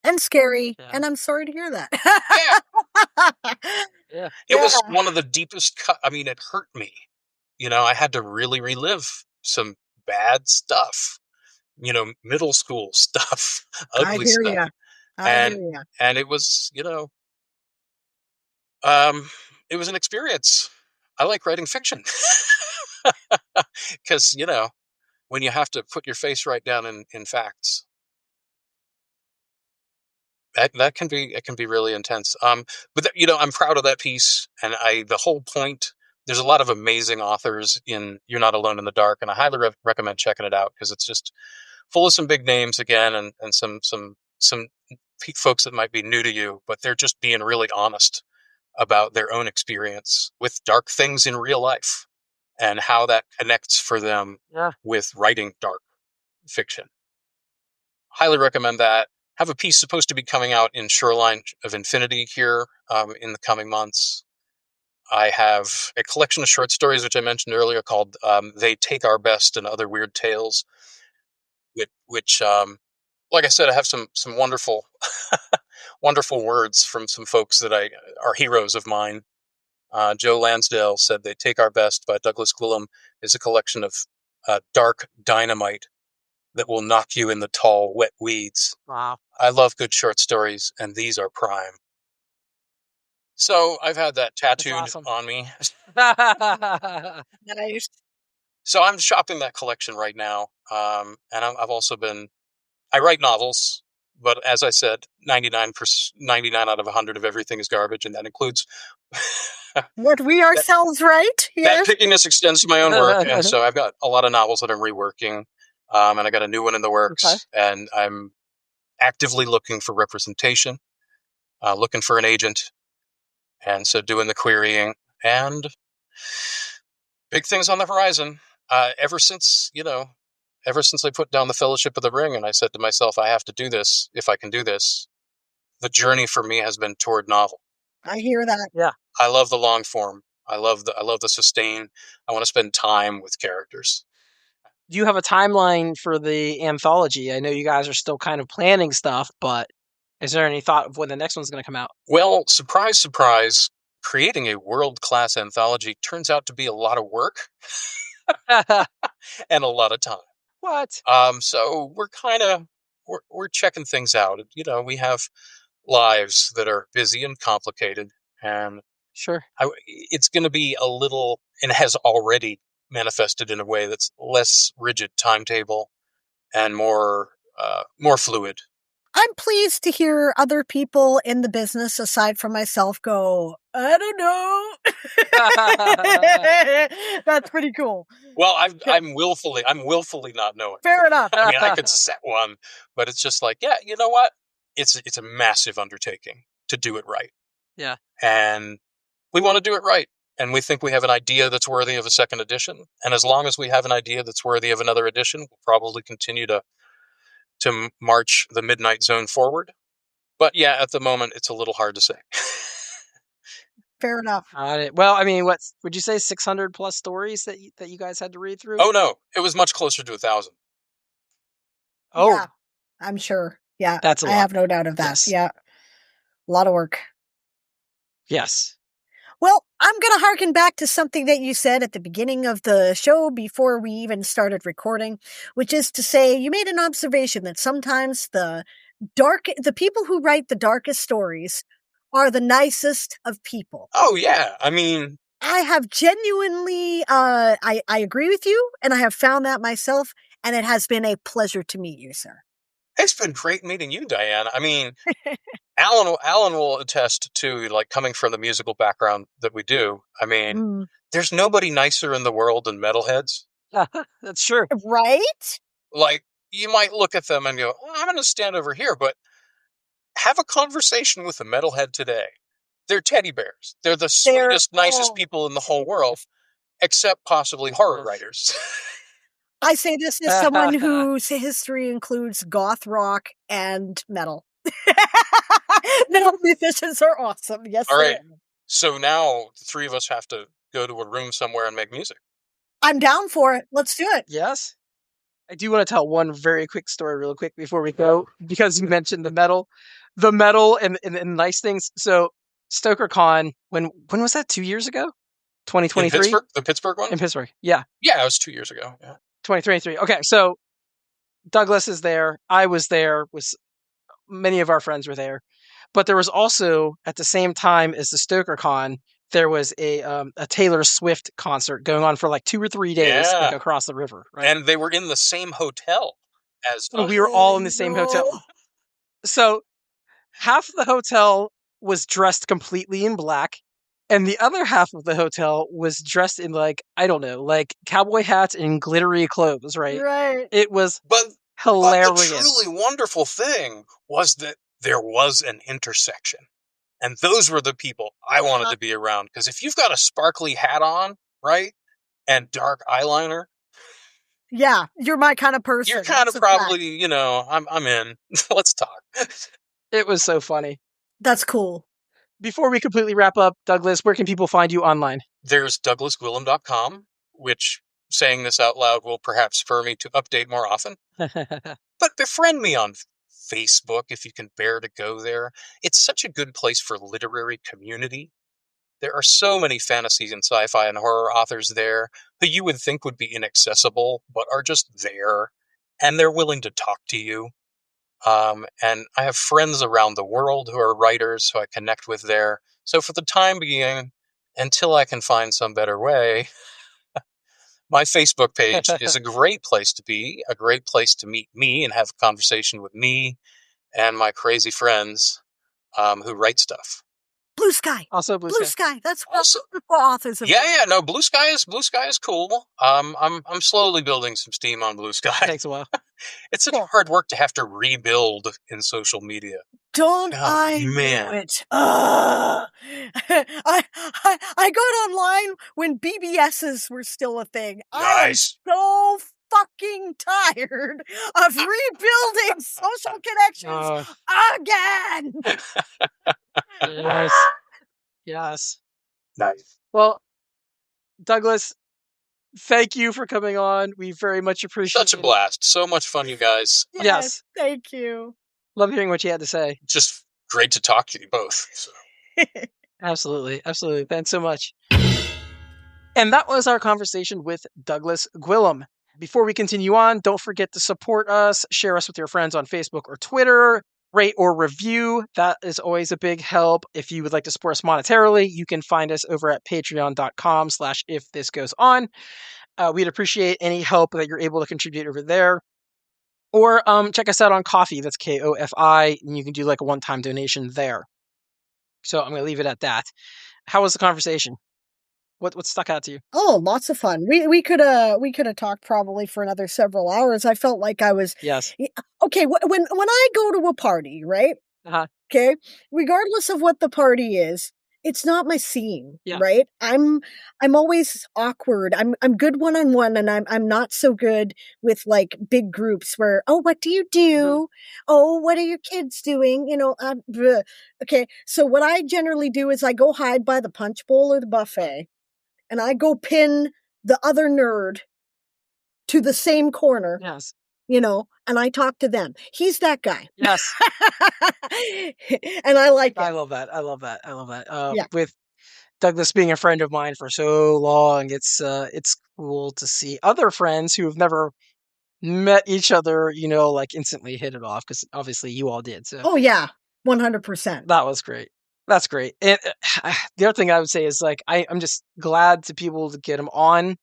And scary. Yeah. And I'm sorry to hear that. Yeah. It was one of the deepest it hurt me. I had to really relive some bad stuff. Middle school stuff, ugly stuff. I hear ya. And it was, it was an experience. I like writing fiction. Because, when you have to put your face right down in facts, that can be really intense. But I'm proud of that piece, and the whole point. There's a lot of amazing authors in You're Not Alone in the Dark, and I highly recommend checking it out because it's just full of some big names again, and some folks that might be new to you, but they're just being really honest about their own experience with dark things in real life and how that connects for them with writing dark fiction. Highly recommend that. Have a piece supposed to be coming out in Shoreline of Infinity here in the coming months. I have a collection of short stories, which I mentioned earlier, called They Take Our Best and Other Weird Tales, which like I said, I have some wonderful, wonderful words from some folks that are heroes of mine. Joe Lansdale said They Take Our Best by Douglas Gwilym is a collection of dark dynamite that will knock you in the tall, wet weeds. Wow. I love good short stories, and these are prime. So I've had that tattooed on me. Nice. So I'm shopping that collection right now. And I've also I write novels, but as I said, 99 out of 100 of everything is garbage, and that includes what we ourselves write. Yes. That pickiness extends to my own work, and so I've got a lot of novels that I'm reworking, and I got a new one in the works, and I'm actively looking for representation, looking for an agent, and so doing the querying, and big things on the horizon. Ever since I put down the Fellowship of the Ring and I said to myself, I have to do this if I can do this, the journey for me has been toward novel. I hear that. Yeah. I love the long form. I love the sustain. I want to spend time with characters. Do you have a timeline for the anthology? I know you guys are still kind of planning stuff, but is there any thought of when the next one's going to come out? Well, surprise, surprise, creating a world-class anthology turns out to be a lot of work and a lot of time. What? So we're checking things out. We have lives that are busy and complicated, and sure, it's going to be a little, and has already manifested in a way that's less rigid timetable and more fluid. I'm pleased to hear other people in the business, aside from myself, go, I don't know. That's pretty cool. Well, I'm willfully not knowing. Fair enough. I mean, I could set one, but it's just like, yeah, you know what? It's a massive undertaking to do it right. Yeah. And we want to do it right. And we think we have an idea that's worthy of a second edition. And as long as we have an idea that's worthy of another edition, we'll probably continue to march the Midnight Zone forward. But yeah, at the moment, it's a little hard to say. Fair enough. Well, I mean, what would you say? 600 plus stories that you guys had to read through? Oh no, it was much closer to 1,000. Oh, yeah, I'm sure. Yeah, that's a lot. I have no doubt of that. Yes. Yeah, a lot of work. Yes. Well, I'm going to harken back to something that you said at the beginning of the show before we even started recording, which is to say you made an observation that sometimes the people who write the darkest stories are the nicest of people. Oh, yeah. I mean, I have genuinely, I agree with you, and I have found that myself, and it has been a pleasure to meet you, sir. It's been great meeting you, Diane. I mean, Alan will attest to, like, coming from the musical background that we do. I mean, there's nobody nicer in the world than metalheads. That's true. Right? Like, you might look at them and go, I'm going to stand over here, but have a conversation with a metalhead today. They're teddy bears. They're the sweetest, nicest people in the whole world, except possibly horror writers. I say this as someone whose history includes goth rock and metal. Metal musicians are awesome. Yes. All right. So now the three of us have to go to a room somewhere and make music. I'm down for it. Let's do it. Yes. I do want to tell one very quick story real quick before we go, because you mentioned the metal and nice things. So StokerCon, when was that? 2 years ago? 2023? The Pittsburgh one? In Pittsburgh. Yeah. Yeah, it was 2 years ago. Yeah. 2023. Okay. So Douglas is there. I was there. Many of our friends were there. But there was also, at the same time as the StokerCon, there was a Taylor Swift concert going on for like 2 or 3 days, like Yeah. across the river, right? And they were in the same hotel as And us. we were all in the same hotel. no. So half of the hotel was dressed completely in black, and the other half of the hotel was dressed in like, I don't know, like cowboy hats and glittery clothes, right? Right. It was But the hilarious. truly wonderful thing was that there was an intersection. And those were the people I wanted to be around. Because if you've got a sparkly hat on, right, and dark eyeliner, Yeah, you're my kind of person. you're kind of That's a fact. probably, I'm in. Let's talk. It was so funny. That's cool. Before we completely wrap up, Douglas, where can people find you online? There's douglasgwilym.com, which, saying this out loud, will perhaps spur me to update more often. But befriend me on Facebook if you can bear to go there. It's such a good place for literary community. There are so many fantasy and sci-fi and horror authors there who you would think would be inaccessible, but are just there, and they're willing to talk to you. And I have friends around the world who are writers who I connect with there. So for the time being, until I can find some better way, my Facebook page is a great place to be, a great place to meet me and have a conversation with me and my crazy friends who write stuff. Blue Sky. Also, Blue Sky. That's Also- for authors. Of Yeah. No, Blue Sky is cool. I'm slowly building some steam on Blue Sky. It takes a while. It's such hard work to have to rebuild in social media. Don't Oh, I man. know it? I got online when BBSs were still a thing. Nice. I am so fucking tired of rebuilding social connections again. Yes. Yes. Nice. Well, Douglas, thank you for coming on. We very much appreciate Such a blast. So much fun, you guys. Yes. Thank you. Love hearing what you had to say. Just great to talk to you both. So. Absolutely. Absolutely. Thanks so much. And that was our conversation with Douglas Gwilym. Before we continue on, don't forget to support us, share us with your friends on Facebook or Twitter, rate or review. That is always a big help. If you would like to support us monetarily, you can find us over at patreon.com/ifthisgoeson. We'd appreciate any help that you're able to contribute over there. Or check us out on Ko-fi. That's Ko-fi, and you can do like a one-time donation there. So I'm going to leave it at that. How was the conversation? What stuck out to you? Oh, lots of fun. We could have talked probably for another several hours. I felt like I was Yes. okay. When I go to a party, right? Uh-huh. Okay, regardless of what the party is, it's not my scene, Yeah. right? I'm always awkward. I'm good one-on-one, and I'm not so good with like big groups where, oh, what do you do? Oh, what are your kids doing? Bleh. Okay. So what I generally do is I go hide by the punch bowl or the buffet, and I go pin the other nerd to the same corner. Yes. And I talk to them. He's that guy. Yes. And I like it. I love that. I love that. Yeah. With Douglas being a friend of mine for so long, it's cool to see other friends who have never met each other, like instantly hit it off, because obviously you all did. So Oh yeah, 100%. that was great. That's great. And the other thing I would say is like I'm just glad to be able to get him on.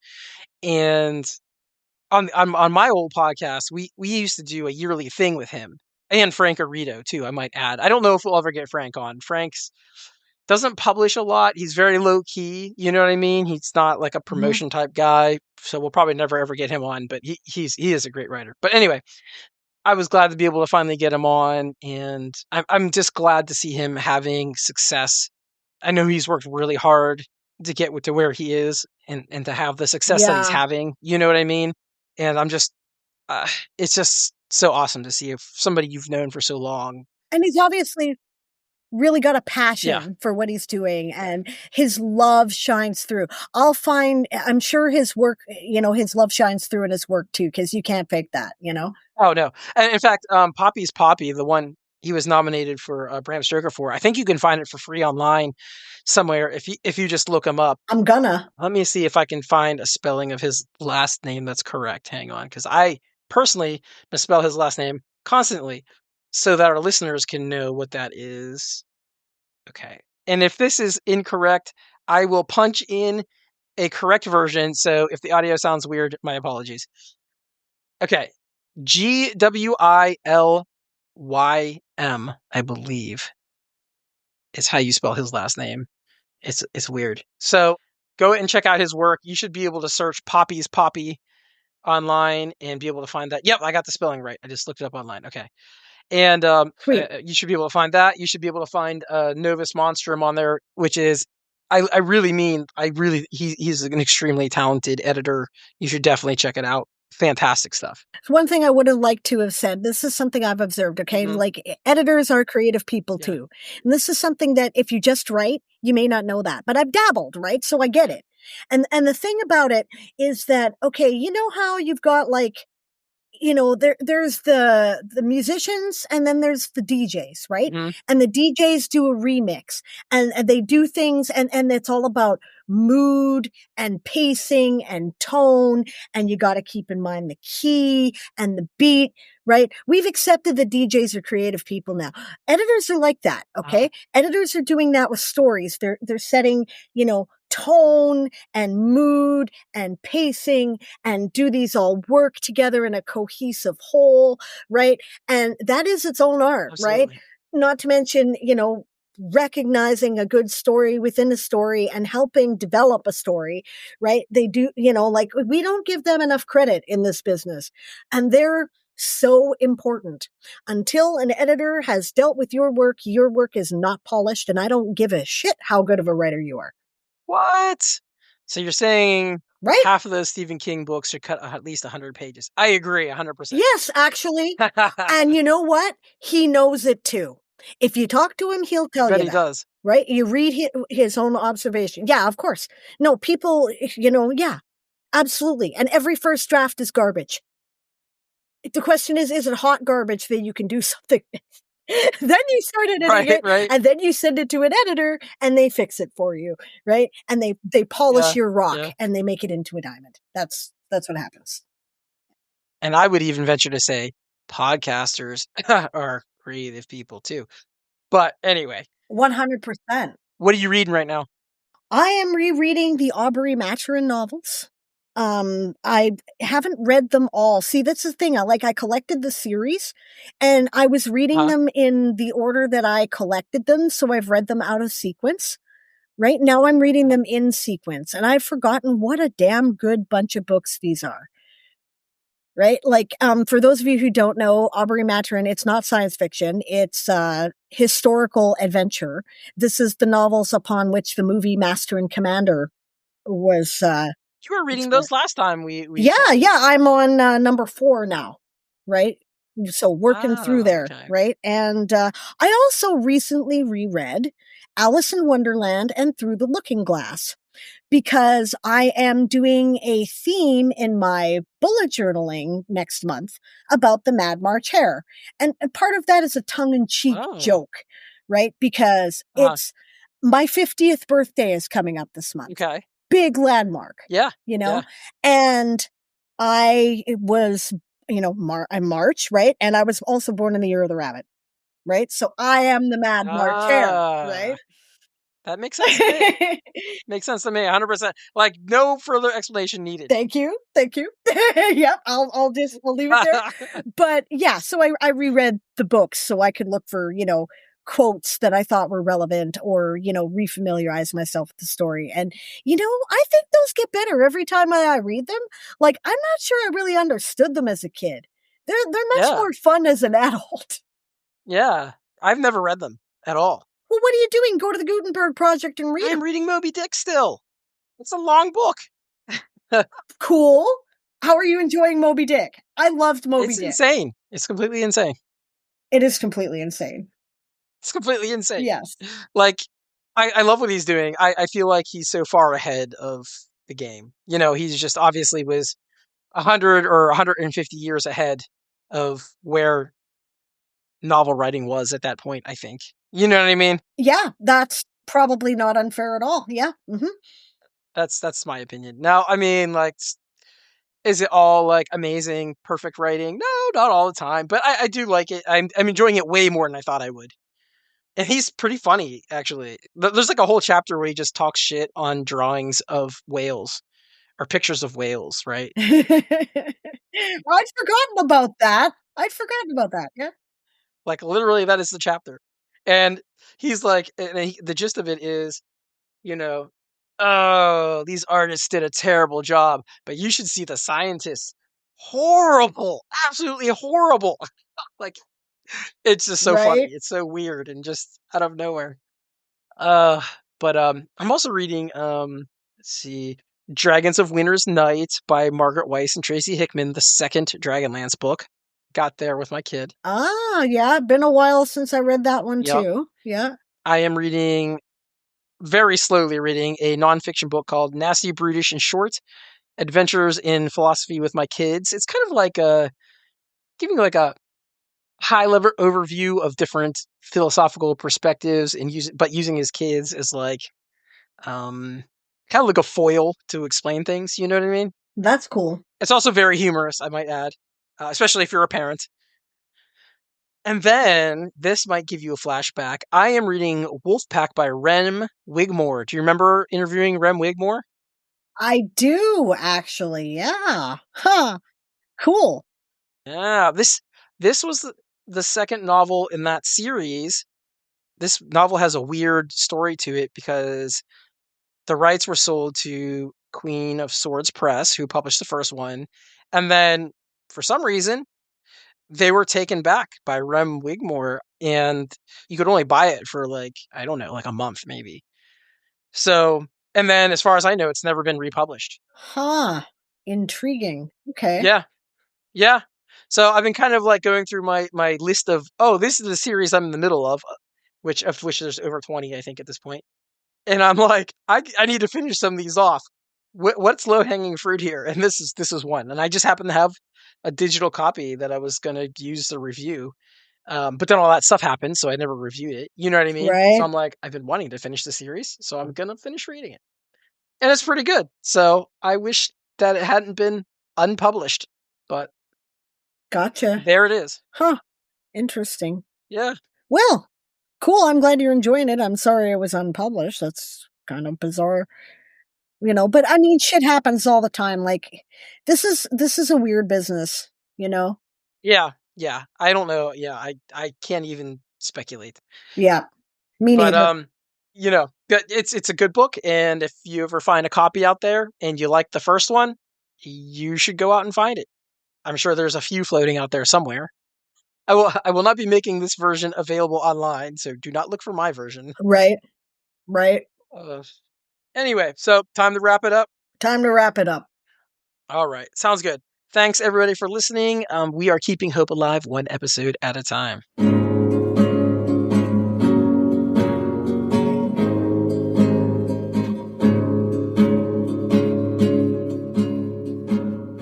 And on my old podcast, we used to do a yearly thing with him and Frank Arito too, I might add. I don't know if we'll ever get Frank on. Frank's doesn't publish a lot. He's very low key. You know what I mean? He's not like a promotion type guy. So we'll probably never ever get him on, but he is a great writer. But anyway, I was glad to be able to finally get him on, and I'm just glad to see him having success. I know he's worked really hard to get to where he is and to have the success that he's Yeah. having. You know what I mean? And I'm just, it's just so awesome to see if somebody you've known for so long. And he's obviously really got a passion for what he's doing, and his love shines through. I'm sure his work, his love shines through in his work too, because you can't fake that, Oh, no. And in fact, Poppy's Poppy, the one he was nominated for Bram Stoker for, I think you can find it for free online somewhere if you just look him up. I'm gonna. Let me see if I can find a spelling of his last name that's correct. Hang on, because I personally misspell his last name constantly so that our listeners can know what that is. Okay. And if this is incorrect, I will punch in a correct version. So if the audio sounds weird, my apologies. Okay. Gwilym, I believe, is how you spell his last name. It's weird. So go and check out his work. You should be able to search Poppy's Poppy online and be able to find that. Yep, I got the spelling right. I just looked it up online. Okay. And you should be able to find that. You should be able to find Novus Monstrum on there, which is, he's an extremely talented editor. You should definitely check it out. Fantastic stuff. One thing I would have liked to have said, this is something I've observed, okay? Mhm. Like, editors are creative people Yeah. too. And this is something that if you just write, you may not know that. But I've dabbled, right? So I get it. And the thing about it is that, okay, you know how you've got like, you know, there's the musicians and then there's the DJs, right? Mhm. And the DJs do a remix and they do things and it's all about mood and pacing and tone. And you got to keep in mind the key and the beat, right? We've accepted that DJs are creative people now. Editors are like that. Okay. Editors are doing that with stories. They're setting, you know, tone and mood and pacing and do these all work together in a cohesive whole, right? And that is its own art, right? Absolutely. Not to mention, you know, recognizing a good story within a story and helping develop a story, right? They do, you know, like we don't give them enough credit in this business. And they're so important. Until an editor has dealt with your work is not polished. And I don't give a shit how good of a writer you are. What? So you're saying Right? half of those Stephen King books should cut at least 100 pages. I agree 100%. Yes, actually. And you know what? He knows it too. If you talk to him, he'll tell Bet you he that. does. Right? You read his own observation. Yeah, of course. No, people, you know, yeah, absolutely. And every first draft is garbage. The question is it hot garbage that you can do something with? Then you start editing it, Right. and then you send it to an editor, and they fix it for you, right? And they polish your rock, and they make it into a diamond. That's what happens. And I would even venture to say podcasters are creative people too. But anyway, 100%. what are you reading right now? I am rereading the Aubrey Maturin novels. I haven't read them all. See, that's the thing. I collected the series and I was reading them in the order that I collected them. So I've read them out of sequence. Right now I'm reading them in sequence and I've forgotten what a damn good bunch of books these are. Right? Like, for those of you who don't know, Aubrey Maturin, it's not science fiction. It's, historical adventure. This is the novels upon which the movie Master and Commander was, You were reading those last time we Yeah, chatted. yeah. I'm on number 4 now, right? So working through there, okay. right? And I also recently reread Alice in Wonderland and Through the Looking Glass because I am doing a theme in my bullet journaling next month about the Mad March Hare. And part of that is a tongue-in-cheek joke, right? Because it's my 50th birthday is coming up this month. Okay. Big landmark. Yeah. You know? Yeah. And it was, you know, I'm March, right? And I was also born in the year of the rabbit, right? So I am the Mad March Hare, right? That makes sense to me. Makes sense to me, 100%. Like, no further explanation needed. Thank you. Yep, we'll leave it there. But yeah, so I reread the books so I could look for, you know, quotes that I thought were relevant or, you know, refamiliarize myself with the story. And, you know, I think those get better every time I read them. Like, I'm not sure I really understood them as a kid. They're much more fun as an adult. Yeah. I've never read them at all. Well, what are you doing? Go to the Gutenberg Project and read them. I'm reading Moby Dick still. It's a long book. Cool. How are you enjoying Moby Dick? I loved Moby Dick. It's insane. It's completely insane. It is completely insane. It's completely insane. Yes. Like, I love what he's doing. I feel like he's so far ahead of the game. You know, he's just obviously was 100 or 150 years ahead of where novel writing was at that point, I think. You know what I mean? Yeah, that's probably not unfair at all. Yeah. Mm-hmm. That's my opinion. Now, I mean, like, is it all like amazing, perfect writing? No, not all the time, but I do like it. I'm enjoying it way more than I thought I would. And he's pretty funny, actually. There's like a whole chapter where he just talks shit on drawings of whales or pictures of whales, right? I'd forgotten about that. Yeah. Like literally, that is the chapter. And he's like, the gist of it is, oh, these artists did a terrible job, but you should see the scientists. Horrible, absolutely horrible. Like, it's just so funny. Right. It's so weird and just out of nowhere. But I'm also reading let's see, Dragons of Winter's Night by Margaret Weiss and Tracy Hickman, the second Dragonlance book. Got there with my kid. Ah, yeah, been a while since I read that one Yep. too. Yeah. I am very slowly reading a nonfiction book called Nasty, Brutish, and Short: Adventures in Philosophy with My Kids. It's kind of like giving like a high-level overview of different philosophical perspectives and using his kids as like kind of like a foil to explain things. You know what I mean? That's cool. It's also very humorous, I might add, especially if you're a parent. And then, this might give you a flashback. I am reading Wolfpack by Rem Wigmore. Do you remember interviewing Rem Wigmore? I do, actually. Yeah. Huh. Cool. Yeah, this was the second novel in that series. This novel has a weird story to it because the rights were sold to Queen of Swords Press, who published the first one, and then for some reason they were taken back by Rem Wigmore, and you could only buy it for like, I don't know, like a month maybe. So, and then as far as I know, it's never been republished. Huh. Intriguing. Okay. Yeah. Yeah. So I've been kind of like going through my list of, this is the series I'm in the middle of, which there's over 20, I think, at this point. And I'm like, I need to finish some of these off. What's low hanging fruit here? And this is one. And I just happen to have a digital copy that I was going to use to review. But then all that stuff happened, so I never reviewed it. You know what I mean? Right. So I'm like, I've been wanting to finish the series, so I'm going to finish reading it. And it's pretty good. So I wish that it hadn't been unpublished, but Gotcha. there it is. Huh. Interesting. Yeah. Well, cool. I'm glad you're enjoying it. I'm sorry it was unpublished. That's kind of bizarre. But I mean, shit happens all the time. Like, this is a weird business, Yeah. I don't know. Yeah, I can't even speculate. Yeah. Me neither. But it's a good book, and if you ever find a copy out there and you like the first one, you should go out and find it. I'm sure there's a few floating out there somewhere. I will not be making this version available online, so do not look for my version. Right. Anyway, so time to wrap it up. All right, sounds good. Thanks everybody for listening. We are keeping hope alive one episode at a time.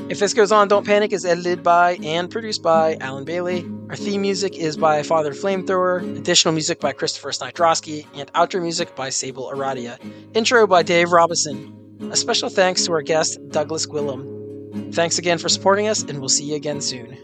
If This Goes On, Don't Panic is edited by and produced by Alan Bailey. Our theme music is by Father Flamethrower, additional music by Christopher Snydrosky, and outro music by Sable Aradia. Intro by Dave Robinson. A special thanks to our guest, Douglas Gwilym. Thanks again for supporting us, and we'll see you again soon.